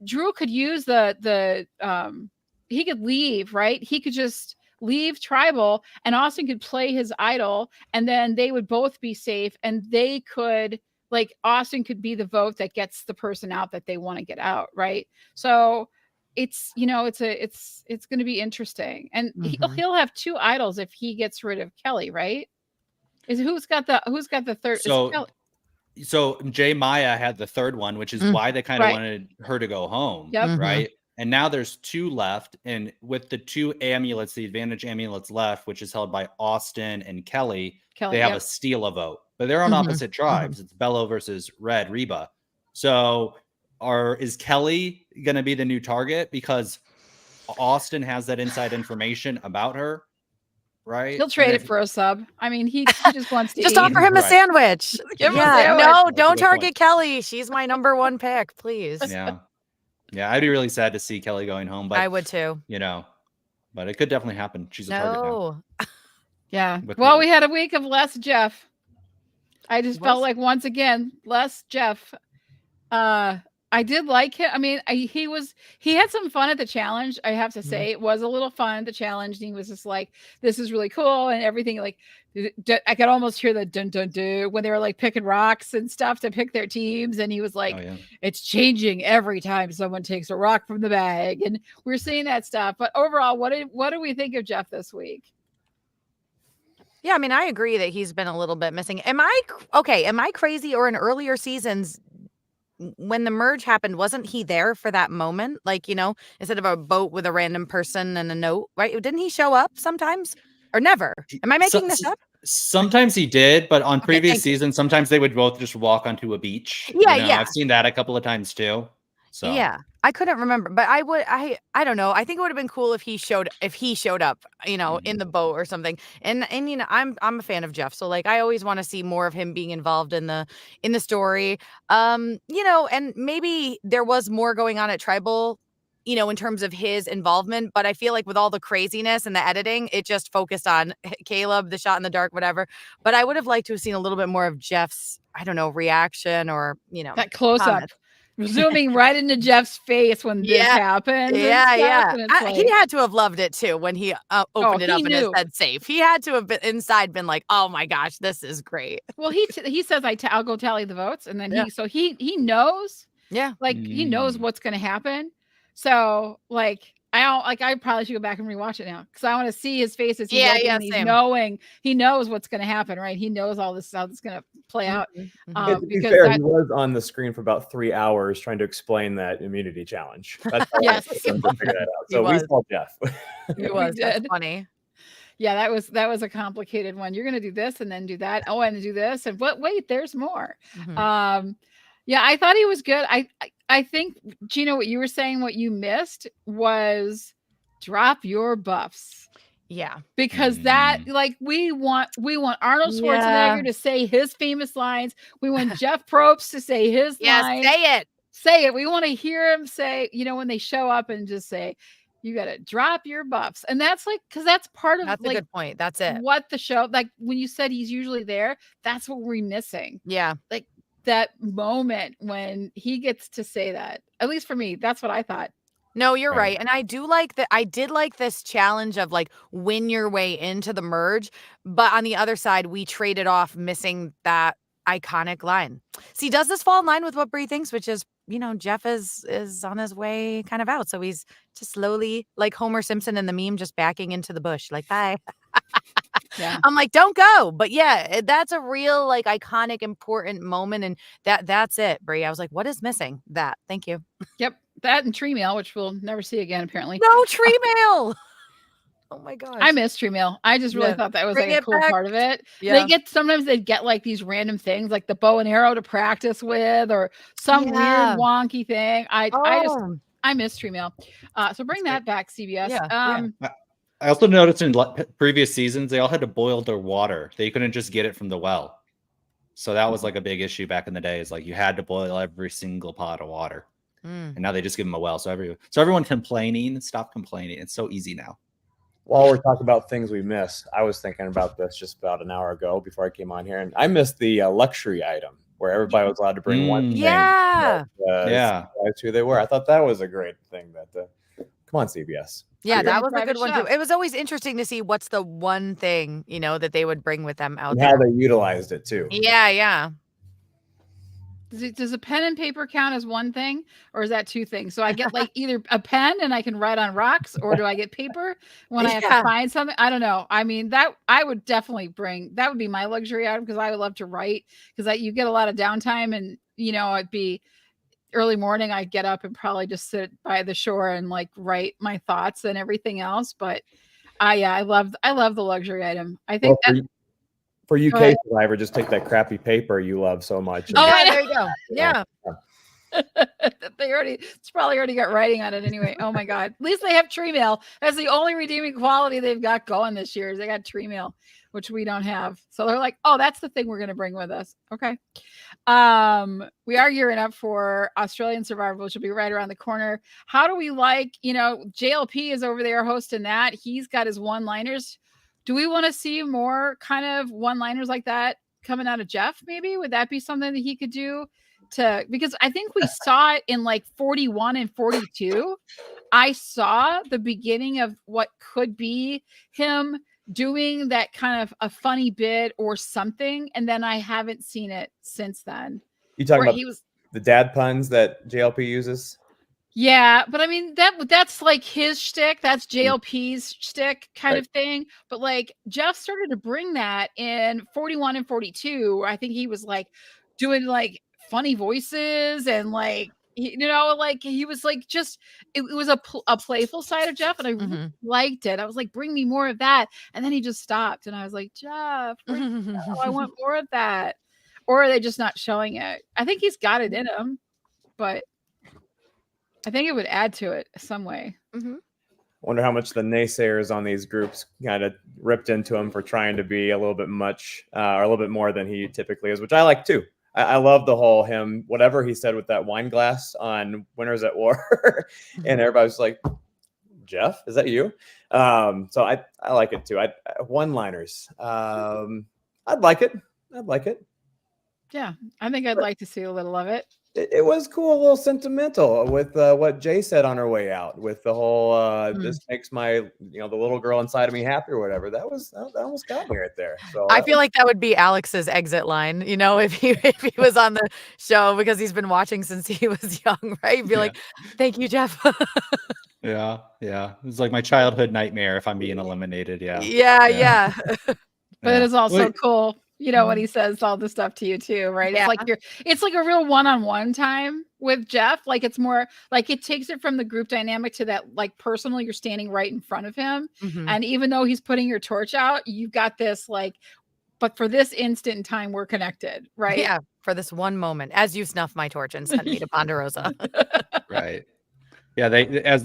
Drew could use he could leave, right? He could just leave tribal, and Austin could play his idol, and then they would both be safe, and they could, like, Austin could be the vote that gets the person out that they want to get out, right? So it's, you know, it's going to be interesting, and he'll have two idols if he gets rid of Kelly, right? Who's got the third? So So Jay Maya had the third one, which is why they kind of wanted her to go home. Yep. Right. And now there's 2 left. And with the 2 amulets, the advantage amulets left, which is held by Austin and Kelly, they have a steal a vote. But they're on opposite tribes. It's Bello versus Red Reba. So is Kelly going to be the new target because Austin has that inside information about her? Right? He'll trade it for a sub. I mean, he just wants to just offer him a sandwich. Give him a sandwich. No, don't target Kelly. She's my number 1 pick, please. Yeah. Yeah, I'd be really sad to see Kelly going home, but I would too. You know, but it could definitely happen. She's a target now. Yeah. Well, we had a week of less Jeff. I just felt like once again, less Jeff. I did like him. I mean, he had some fun at the challenge. I have to say, it was a little fun at the challenge. And he was just like, this is really cool and everything. Like, I could almost hear the dun dun dun when they were like picking rocks and stuff to pick their teams. And he was like, it's changing every time someone takes a rock from the bag. And we're seeing that stuff. But overall, what do we think of Jeff this week? Yeah, I mean, I agree that he's been a little bit missing. Am I crazy, or in earlier seasons when the merge happened, wasn't he there for that moment? Like, instead of a boat with a random person and a note, right? Didn't he show up sometimes or never? Am I making this up? Sometimes he did, but on previous seasons, sometimes they would both just walk onto a beach. Yeah. I've seen that a couple of times too. So yeah, I couldn't remember, but I don't know. I think it would have been cool if he showed up, in the boat or something. And I'm a fan of Jeff, so like I always want to see more of him being involved in the story. And maybe there was more going on at Tribal, in terms of his involvement, but I feel like with all the craziness and the editing, it just focused on Caleb, the shot in the dark, whatever. But I would have liked to have seen a little bit more of Jeff's, reaction or, that close up. Zooming right into Jeff's face when this happened. Yeah. He had to have loved it too when he opened it up and it said safe. He had to have been inside, been like, "Oh my gosh, this is great." Well, he says, "I'll go tally the votes," and then he knows. Yeah, like he knows what's going to happen. So like I probably should go back and rewatch it now because I want to see his face as he's he knows what's going to happen, right? He knows all this how it's going to play out. To be fair, he was on the screen for about 3 hours trying to explain that immunity challenge. That's how yes, to figure that out. So we saw Jeff. It was funny. Yeah, that was a complicated one. You're going to do this and then do that. Oh, and do this and wait, there's more. Yeah, I thought he was good. I think, Gina, what you were saying, what you missed was drop your buffs. Yeah. Because that, like, we want Arnold Schwarzenegger to say his famous lines. We want Jeff Probst to say his lines. Say it. We want to hear him say, when they show up and just say, you got to drop your buffs. And that's like, because that's part of a good point. That's it. What the show, like when you said he's usually there, that's what we're missing. Yeah. Like, that moment when he gets to say that, at least for me, that's what I thought. No, you're right. And I do like that. I did like this challenge of like win your way into the merge. But on the other side, we traded off missing that iconic line. See, does this fall in line with what Bree thinks, which is, Jeff is on his way kind of out. So he's just slowly like Homer Simpson in the meme, just backing into the bush, like, bye. Yeah. I'm like, don't go. But yeah, that's a real like iconic, important moment. And that's it, Bree. I was like, what is missing? That. Thank you. Yep. That and tree mail, which we'll never see again, apparently. No tree mail. Oh my gosh. I miss tree mail. I just really thought that was like a cool part of it. Yeah. Sometimes they get like these random things like the bow and arrow to practice with or some weird wonky thing. I miss tree mail. So bring that back, CBS. Yeah. I also noticed in previous seasons, they all had to boil their water. They couldn't just get it from the well. So that was like a big issue back in the day. Is like you had to boil every single pot of water. And now they just give them a well. So everyone complaining, stop complaining. It's so easy now. While we're talking about things we miss, I was thinking about this just about an hour ago before I came on here. And I missed the luxury item where everybody was allowed to bring one thing. Yeah. That's who they were. I thought that was a great thing. Come on, CBS. Yeah, that was a good one too. It was always interesting to see what's the one thing, that they would bring with them out and there. How they utilized it too. Yeah. Does a pen and paper count as one thing, or is that two things? So I get like either a pen and I can write on rocks, or do I get paper when I have to find something? I don't know. I mean, that I would definitely bring. That would be my luxury item because I would love to write because you get a lot of downtime, and it'd be early morning. I'd get up and probably just sit by the shore and like write my thoughts and everything else. But I love the luxury item. I think for UK Survivor, just take that crappy paper you love so much. Oh, yeah, there you go. Yeah. It's probably already got writing on it anyway. Oh my God. At least they have tree mail. That's the only redeeming quality they've got going this year is they got tree mail, which we don't have. So they're like, oh, that's the thing we're going to bring with us. Okay. We are gearing up for Australian Survivor, which will be right around the corner. How do we like, JLP is over there hosting that. He's got his one-liners. Do we want to see more kind of one-liners like that coming out of Jeff? Maybe would that be something that he could do because I think we saw it in like 41 and 42. I saw the beginning of what could be him doing that kind of a funny bit or something. And then I haven't seen it since then. You talking about the dad puns that JLP uses? Yeah, but I mean that's like his shtick. That's JLP's shtick kind of thing. But like Jeff started to bring that in 41 and 42. I think he was like doing like funny voices and like like he was like just it was a playful side of Jeff, and I really liked it. I was like, bring me more of that, and then he just stopped, and I was like, Jeff, I want more of that. Or are they just not showing it? I think he's got it in him, but I think it would add to it some way. Wonder how much the naysayers on these groups kind of ripped into him for trying to be a little bit much or a little bit more than he typically is, which I like too. I love the whole whatever he said with that wine glass on Winners at War. And everybody was like, Jeff, is that you? So I like it too. One-liners. I'd like it. Yeah, I think I'd like to see a little of it. It was cool, a little sentimental with what Jay said on her way out with the whole this makes my the little girl inside of me happy or whatever. That almost got me right there. So I feel like that would be Alex's exit line, if he was on the show because he's been watching since he was young, right? He'd be like, "Thank you, Jeff." Yeah. It's like my childhood nightmare if I'm being eliminated. Yeah. But it is also cool. When he says all the stuff to you too, right? Yeah. It's like a real one-on-one time with Jeff. Like it's more like it takes it from the group dynamic to that like personal, you're standing right in front of him. And even though he's putting your torch out, you've got this like, but for this instant in time, we're connected, right? Yeah. For this one moment, as you snuff my torch and send me to Ponderosa. Right. Yeah. As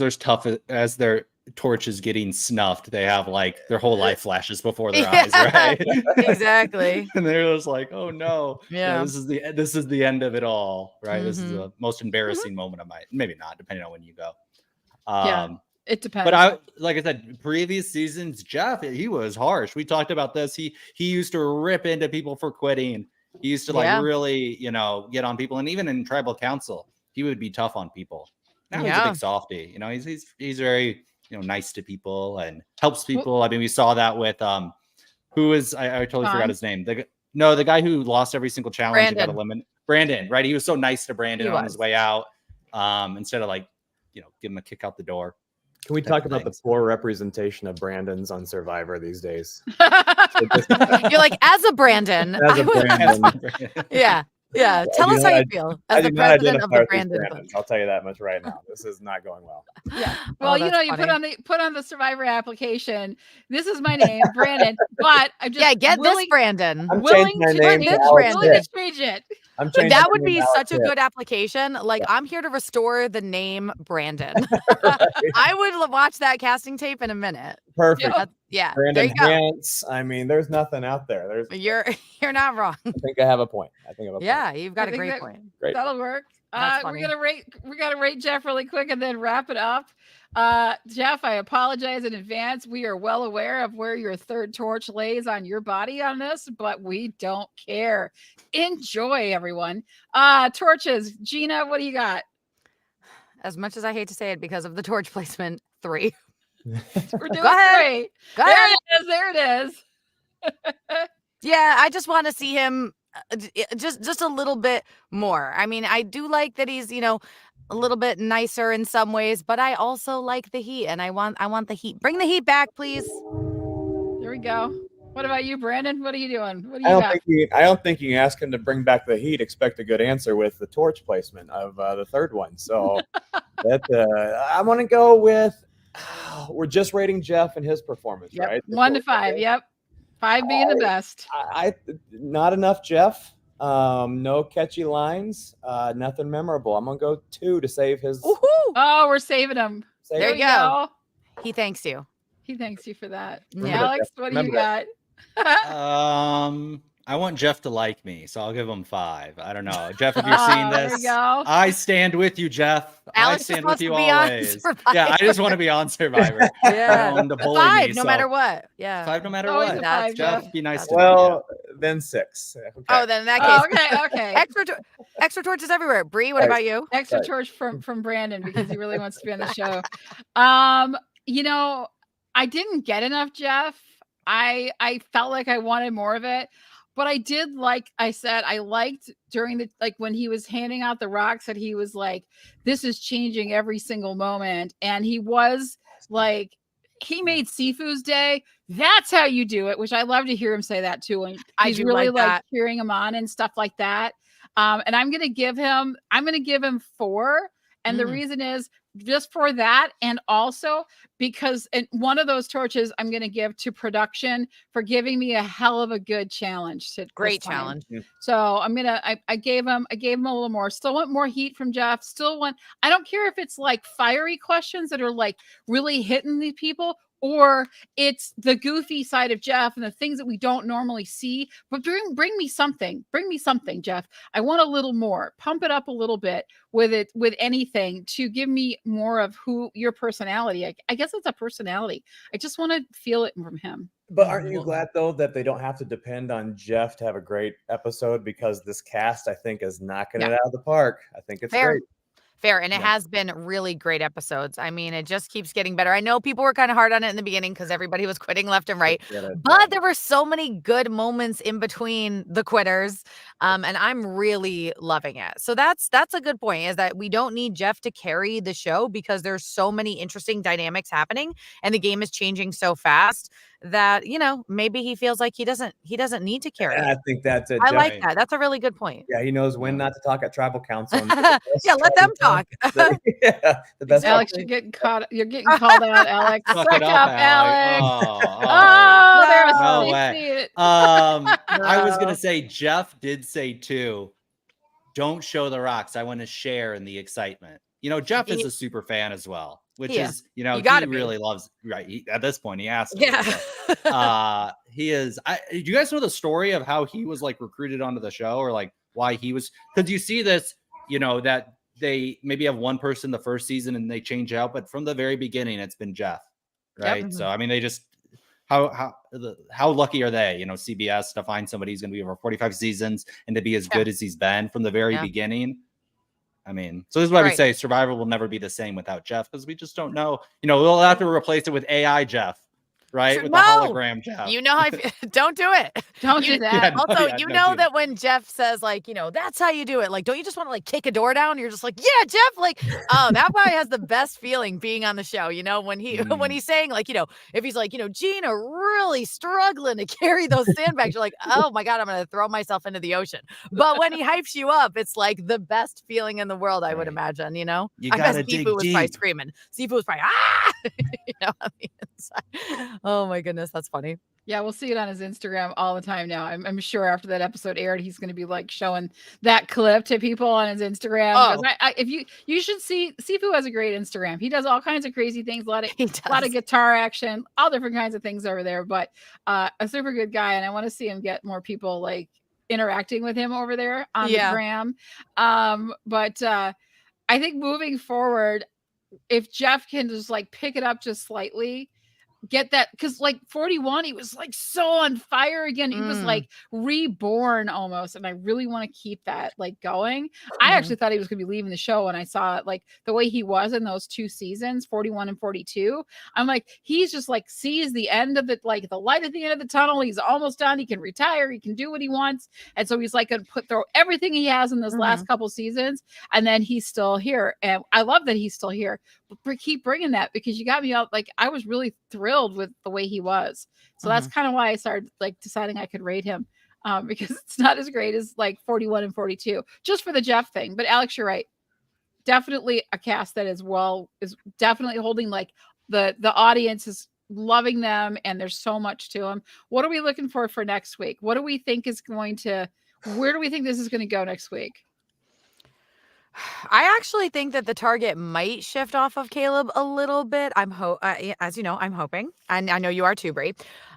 their torch is getting snuffed, they have like their whole life flashes before their eyes, right? Exactly. And they're just like, oh no, yeah, this is the end of it all, right? This is the most embarrassing moment of maybe not, depending on when you go. It depends. But like I said, previous seasons, Jeff, he was harsh. We talked about this. He used to rip into people for quitting. He used to really, get on people, and even in tribal council, he would be tough on people. Now he's a big softie. He's very nice to people and helps people. I mean, we saw that with who is I totally forgot his name. The guy who lost every single challenge and got eliminated. Brandon, right? He was so nice to Brandon on his way out. Instead of give him a kick out the door. Can we talk about the poor representation of Brandons on Survivor these days? You're like, as a Brandon. Yeah. Yeah, tell us how you feel as the president of the Brandon. I'll tell you that much right now. This is not going well. Yeah. Well, you put on the Survivor application. This is my name, Brandon. But I'm just this Brandon. I'm willing to change it. That would be such a good application. Like, I'm here to restore the name Brandon. I would watch that casting tape in a minute. Perfect. Yeah. Brandon Hance. I mean, there's nothing out there. You're not wrong. I think I have a point. Yeah, you've got a great point. Great. That'll work. We gotta rate Jeff really quick and then wrap it up. Jeff, I apologize in advance. We are well aware of where your third torch lays on your body on this, but we don't care. Enjoy, everyone. Torches. Gina, what do you got? As much as I hate to say it because of the torch placement, 3. We're doing 3. There it is. Yeah, I just want to see him just a little bit more. I mean, I do like that he's, a little bit nicer in some ways, but I also like the heat, and I want the heat. Bring the heat back, please. There we go. What about you, Brandon? What are you doing? What do you got? I don't think you can ask him to bring back the heat. Expect a good answer with the torch placement of the third one. So I want to go with. We're just rating Jeff and his performance, right? 1 to 5. Yep. 5 being the best. I not enough Jeff. No catchy lines. Nothing memorable. I'm gonna go 2 to save his. Woo-hoo! Oh, we're saving him. There you go. He thanks you. He thanks you for that. Alex, what do you got? I want Jeff to like me, so I'll give him 5. I don't know, Jeff. If you're seeing this, I stand with you, Jeff. Alex I stand with you always. Yeah, I just want to be on Survivor. Yeah, to bully 5 me, no matter what. Yeah, 5 no matter what. That's Jeff, be nice to me. Well, then 6. Okay. Oh, then in that case, okay. Extra torches everywhere. Bree, what about you? Extra torch from Brandon because he really wants to be on the show. I didn't get enough Jeff. I felt like I wanted more of it. But I did I liked during when he was handing out the rocks that he was like, this is changing every single moment. And he was like, he made Sifu's day. That's how you do it, which I love to hear him say that too. And he's really like cheering him on and stuff like that. And I'm going to give him 4. And the reason is just for that. And also because one of those torches I'm going to give to production for giving me a hell of a good challenge. Great challenge. So I gave him a little more. Still want more heat from Jeff. I don't care if it's like fiery questions that are like really hitting the people, or it's the goofy side of Jeff and the things that we don't normally see. But bring me something. Bring me something, Jeff. I want a little more. Pump it up a little bit with anything to give me more of who your personality. I guess it's a personality. I just want to feel it from him. But aren't you glad though that they don't have to depend on Jeff to have a great episode, because this cast I think is knocking it out of the park. I think it's great. Fair. And it has been really great episodes. I mean, it just keeps getting better. I know people were kind of hard on it in the beginning because everybody was quitting left and right, but there were so many good moments in between the quitters. And I'm really loving it. So that's a good point, is that we don't need Jeff to carry the show because there's so many interesting dynamics happening and the game is changing so fast that, maybe he feels like he doesn't need to carry it. I think that's it. I like that. That's a really good point. Yeah, he knows when not to talk at tribal council. Yeah, let them talk. The best Alex, you're getting called out, Alex. Suck up, Alex. No way. I was gonna say Jeff did say too, don't show the rocks. I want to share in the excitement. Jeff is a super fan as well, which is, he really loves, right? At this point, he asked me. Yeah. He is. Do you guys know the story of how he was like recruited onto the show, or like why he was? Because you see this, that they maybe have one person the first season and they change out, but from the very beginning, it's been Jeff, right? Yep. So I mean, they just how lucky are they? CBS to find somebody who's going to be over 45 seasons and to be as good as he's been from the very beginning. I mean, so this is why we say Survivor will never be the same without Jeff, because we just don't know. We'll have to replace it with AI Jeff, right? With the hologram Jeff. Don't do it. Don't do that. Also, that when Jeff says that's how you do it. Like, don't you just want to kick a door down? You're just like, yeah, Jeff. That probably has the best feeling being on the show. When he's saying if he's like, Gina really struggling to carry those sandbags, you're like, oh my God, I'm going to throw myself into the ocean. But when he hypes you up, it's like the best feeling in the world, I would imagine, You I guess Sifu was probably screaming. Sifu was probably, on the inside. Oh my goodness, that's funny. Yeah, we'll see it on his Instagram all the time now. I'm sure after that episode aired, he's going to be showing that clip to people on his Instagram. Oh. If you should see, Sifu has a great Instagram. He does all kinds of crazy things, a lot of guitar action, all different kinds of things over there. But a super good guy, and I want to see him get more people interacting with him over there on the gram. But I think moving forward, if Jeff can just pick it up just slightly, get that, because like 41, he was like so on fire again. He was like reborn almost, and I really want to keep that like going. I actually thought he was gonna be leaving the show when I saw it, like the way he was in those 2 seasons, 41 and 42. I'm like, he's just like sees the end of it, like the light at the end of the tunnel. He's almost done. He can retire. He can do what he wants, and so he's like gonna throw everything he has in this last couple seasons, and then he's still here. And I love that he's still here. But keep bringing that, because you got me out. Like, I was really thrilled with the way he was. So that's kind of why I started like deciding I could rate him, because it's not as great as like 41 and 42, just for the Jeff thing. But Alex, you're right. Definitely a cast that is definitely holding, like the audience is loving them, and there's so much to them. What are we looking for next week? What do we think is going to, where do we think this is going to go next week? I actually think that the target might shift off of Caleb a little bit. As you know, I'm hoping, and I know you are too, Brie.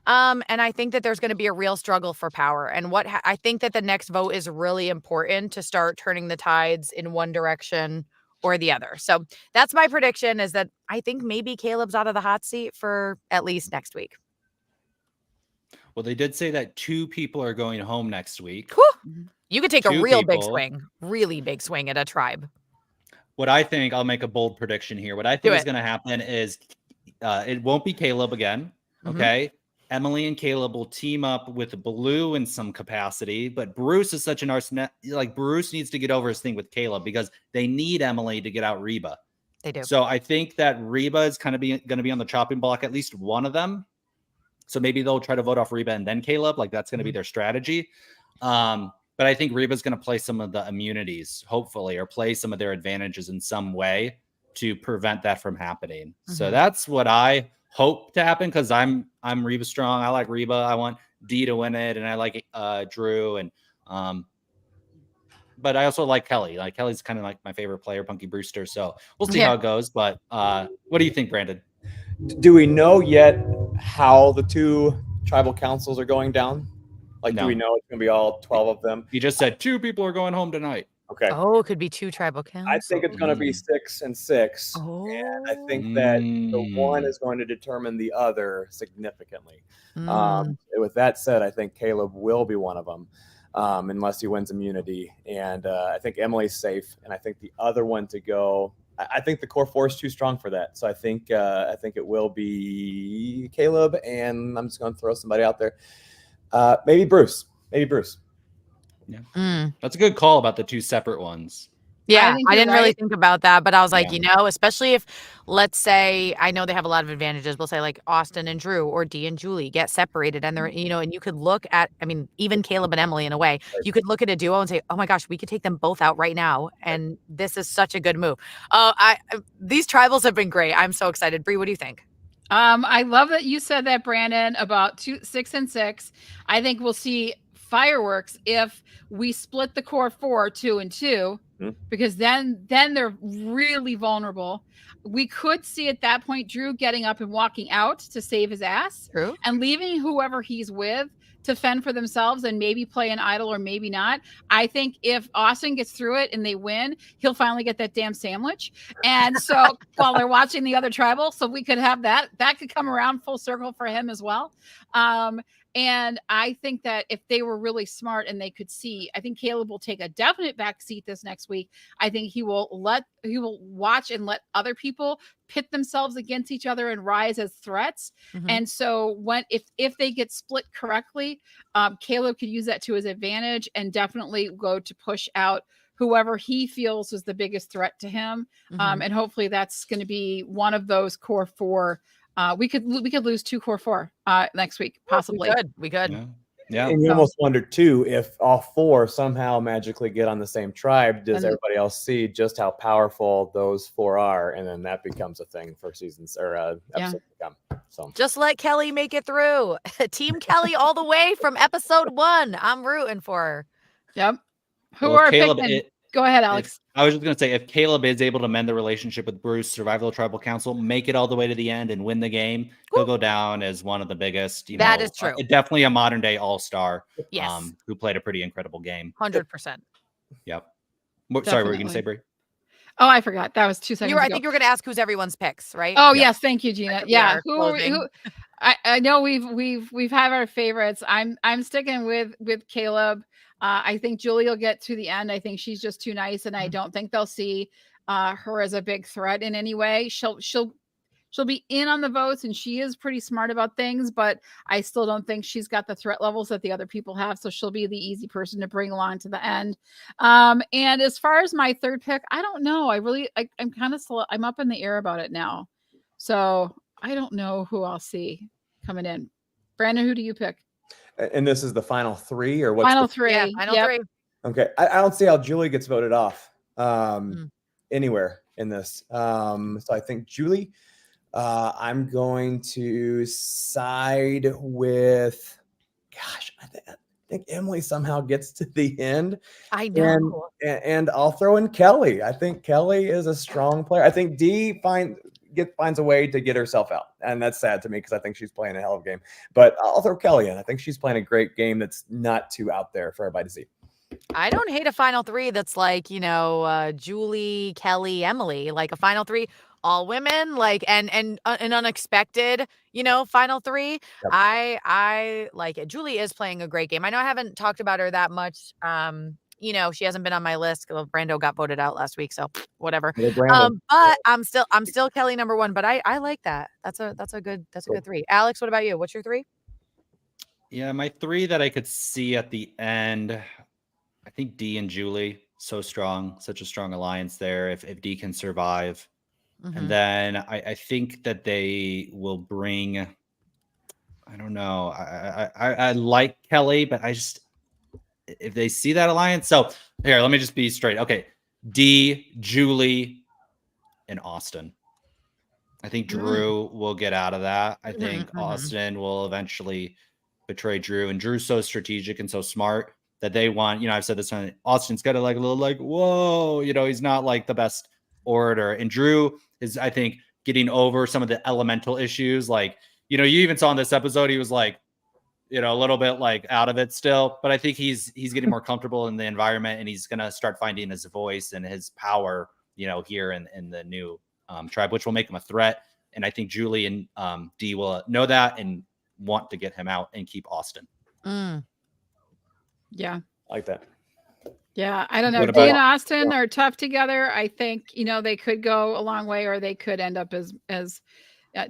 And I think that there's going to be a real struggle for power. And I think that the next vote is really important to start turning the tides in one direction or the other. So that's my prediction, is that I think maybe Caleb's out of the hot seat for at least next week. Well, they did say that 2 people are going home next week. You could take a real big swing, really big swing at a tribe. What I think, I'll make a bold prediction here. What I think is going to happen is it won't be Caleb again. Okay. Emily and Caleb will team up with Blue in some capacity, but Bruce is such an arsonist. Like, Bruce needs to get over his thing with Caleb, because they need Emily to get out Reba. They do. So I think that Reba is kind of going to be on the chopping block, at least one of them. So maybe they'll try to vote off Reba and then Caleb. Like, that's going to be their strategy. But I think Reba's going to play some of the immunities, hopefully, or play some of their advantages in some way to prevent that from happening. So that's what I hope to happen, because I'm Reba strong. I like Reba. I want Dee to win it, and I like Drew, and but I also like Kelly. Like, Kelly's kind of like my favorite player, Punky Brewster. So we'll see how it goes. But what do you think, Brandon? Do we know yet how the 2 tribal councils are going down? Like, do we know it's going to be all 12 of them? He just said 2 people are going home tonight. Okay. Oh, it could be 2 tribal councils. I think it's going to be 6 and 6. And I think that the one is going to determine the other significantly. With that said, I think Caleb will be one of them, unless he wins immunity. And I think Emily's safe. And I think the other one to go, I think the core 4 is too strong for that. So I think it will be Caleb. And I'm just going to throw somebody out there. Maybe Bruce. Yeah. That's a good call about the 2 separate ones. Yeah, I didn't really think about that, but I was like, especially if, let's say, I know they have a lot of advantages. We'll say like Austin and Drew, or Dee and Julie get separated, and they're, and you could look at, I mean, even Caleb and Emily in a way, you could look at a duo and say, oh my gosh, we could take them both out right now. And this is such a good move. These tribals have been great. I'm so excited. Brie, what do you think? I love that you said that, Brandon, about 6 and 6. I think we'll see fireworks if we split the core 4, 2 and 2, because then they're really vulnerable. We could see at that point Drew getting up and walking out to save his ass. True. And leaving whoever he's with to fend for themselves and maybe play an idol or maybe not. I think if Austin gets through it and they win, he'll finally get that damn sandwich. And so while they're watching the other tribal, so we could have that could come around full circle for him as well. And I think that if they were really smart and they could see, I think Caleb will take a definite back seat this next week. I think he will watch and let other people pit themselves against each other and rise as threats. And so if they get split correctly, Caleb could use that to his advantage and definitely go to push out whoever he feels is the biggest threat to him. And hopefully that's going to be one of those core 4. We could lose 2 core 4 next week, possibly. We could. Yeah. And you almost wonder too, if all 4 somehow magically get on the same tribe, does everybody else see just how powerful those 4 are? And then that becomes a thing for seasons or episodes to come. So just let Kelly make it through. Team Kelly all the way from episode 1. I'm rooting for her. Yep. Who are Caleb, picking? Go ahead, Alex. I was just going to say, if Caleb is able to mend the relationship with Bruce, survival of Tribal Council, make it all the way to the end and win the game, he'll go down as one of the biggest. That is true. Definitely a modern day all-star. Yes. Who played a pretty incredible game. 100%. Yep. Sorry, what were you going to say, Brie? Oh, I forgot. That was 2 seconds ago. I think you were going to ask who's everyone's picks, right? Oh, yes. Thank you, Gina. Yeah. Who I know we've had our favorites. I'm sticking with Caleb. I think Julie will get to the end. I think she's just too nice, and I don't think they'll see her as a big threat in any way. She'll be in on the votes, and she is pretty smart about things, but I still don't think she's got the threat levels that the other people have. So she'll be the easy person to bring along to the end. And as far as my third pick, I don't know. I'm kind of slow. I'm up in the air about it now. So I don't know who I'll see coming in. Brandon, who do you pick? And this is the final 3 or what? Final 3. Yeah, final 3. Okay. I don't see how Julie gets voted off anywhere in this. So I think Julie, I'm going to side with, gosh, I think Emily somehow gets to the end. I know. And I'll throw in Kelly. I think Kelly is a strong player. I think Dee finds a way to get herself out. And that's sad to me because I think she's playing a hell of a game. But I'll throw Kelly in. I think she's playing a great game that's not too out there for everybody to see. I don't hate a final 3 that's like, Julie, Kelly, Emily, like a final 3, all women, like, and an unexpected, final 3. Yep. I like it. Julie is playing a great game. I know I haven't talked about her that much. She hasn't been on my list. Brando got voted out last week, so whatever. But I'm still Kelly number 1, but I like that. That's a good 3. Alex, what about you? What's your 3? Yeah, my 3 that I could see at the end, I think Dee and Julie, so strong, such a strong alliance there. If Dee can survive. And then I think that they will bring, I don't know. I like Kelly, but if they see that alliance. So here, let me just be straight. Okay. Dee, Julie, and Austin. I think Drew will get out of that. I think Austin will eventually betray Drew. And Drew's so strategic and so smart that they want, I've said this on Austin's got a little whoa, he's not like the best orator. And Drew is, I think, getting over some of the elemental issues. Like, you even saw in this episode, he was like, a little bit like out of it still, but I think he's getting more comfortable in the environment, and he's going to start finding his voice and his power, here in the new tribe, which will make him a threat. And I think Julie and Dee will know that and want to get him out and keep Austin. Yeah. I like that. Yeah, I don't know. Dee and Austin are tough together. I think, they could go a long way, or they could end up as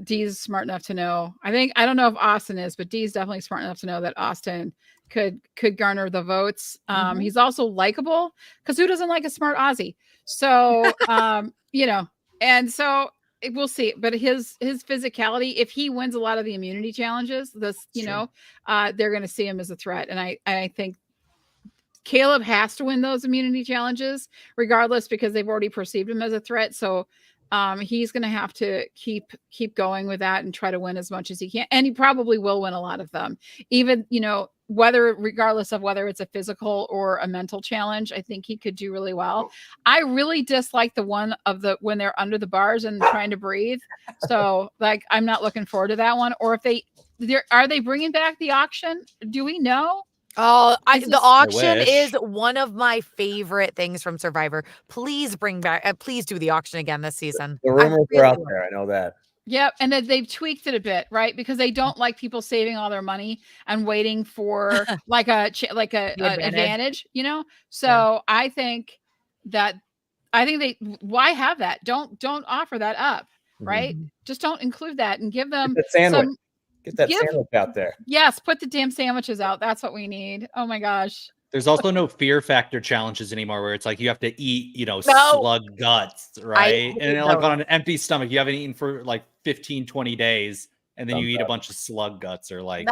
Dee's smart enough to know. I don't know if Austin is, but Dee's definitely smart enough to know that Austin could garner the votes. He's also likable, because who doesn't like a smart Aussie? So, and so we'll see. But his physicality, if he wins a lot of the immunity challenges, they're going to see him as a threat. And I think Caleb has to win those immunity challenges regardless, because they've already perceived him as a threat. So he's going to have to keep going with that and try to win as much as he can. And he probably will win a lot of them, even, regardless of whether it's a physical or a mental challenge. I think he could do really well. I really dislike the one when they're under the bars and trying to breathe. So I'm not looking forward to that one. Or are they bringing back the auction? Do we know? Oh, the auction is one of my favorite things from Survivor. Please bring back, please do the auction again this season. The rumors are out there. I know that. Yep. And they've tweaked it a bit, right? Because they don't like people saving all their money and waiting for like a advantage, So yeah. I think why have that? Don't offer that up, right? Just don't include that and give them some. Get that sandwich out there. Yes, put the damn sandwiches out. That's what we need. Oh my gosh. There's also no fear factor challenges anymore where it's like you have to eat, slug guts, right? And on an empty stomach, you haven't eaten for 15, 20 days. And then you eat a bunch of slug guts or whatever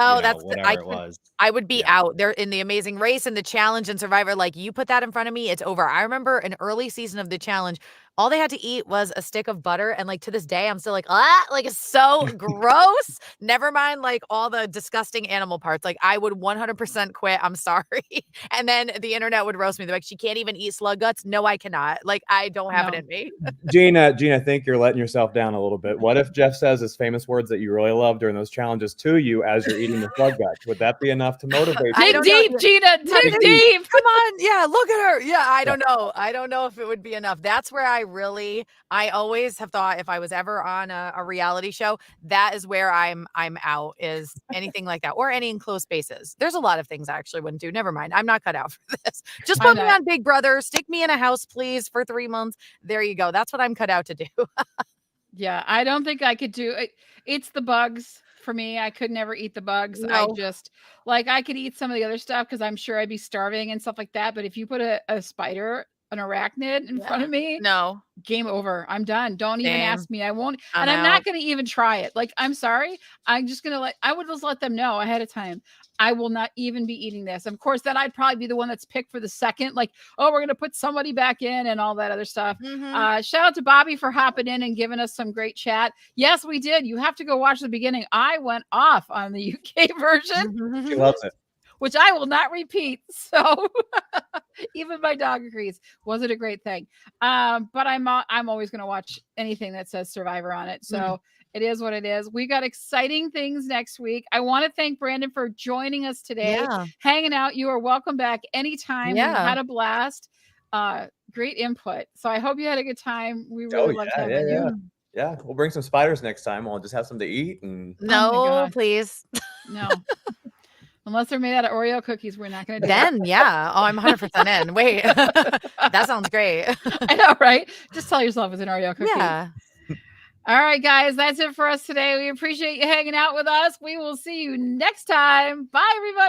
it was. I would be out there in the Amazing Race and the challenge and Survivor. You put that in front of me, it's over. I remember an early season of the challenge. All they had to eat was a stick of butter. And to this day, I'm still it's so gross. Never mind all the disgusting animal parts. I would 100% quit. I'm sorry. And then the internet would roast me. They're like, she can't even eat slug guts. No, I cannot. I don't have it in me. Gina, I think you're letting yourself down a little bit. What if Jeff says his famous words that you really love during those challenges to you as you're eating the slug guts? Would that be enough to motivate you? Dig deep, Gina. Dig deep. Come on. Yeah, look at her. Yeah, I don't know. I don't know if it would be enough. That's where I I always have thought if I was ever on a reality show, that is where I'm out, is anything like that, or any enclosed spaces. There's a lot of things I actually wouldn't do. Never mind. I'm not cut out for this. Just put me on Big Brother. Stick me in a house, please, for 3 months. There you go. That's what I'm cut out to do. Yeah, I don't think I could do it. It's the bugs for me. I could never eat the bugs. No. I just I could eat some of the other stuff because I'm sure I'd be starving and stuff like that. But if you put a spider, an arachnid in front of me, no, game over. I'm done. Don't even ask me. I won't. I'm and I'm not going to even try it. I'm sorry. I'm just going to I would just let them know ahead of time. I will not even be eating this. Of course, then I'd probably be the one that's picked for the second. Oh, we're going to put somebody back in and all that other stuff. Shout out to Bobby for hopping in and giving us some great chat. Yes, we did. You have to go watch the beginning. I went off on the UK version. She loves it. Which I will not repeat. So even my dog agrees. Was it a great thing? But I'm always going to watch anything that says Survivor on it. So it is what it is. We got exciting things next week. I want to thank Brandon for joining us today, hanging out. You are welcome back anytime. We had a blast. Great input. So I hope you had a good time. We really loved having you. Yeah, we'll bring some spiders next time. We'll just have some to eat. And no, please. No. Unless they're made out of Oreo cookies, we're not going to do that. Then, yeah. Oh, I'm 100% in. Wait, that sounds great. I know, right? Just tell yourself it's an Oreo cookie. Yeah. All right, guys. That's it for us today. We appreciate you hanging out with us. We will see you next time. Bye, everybody.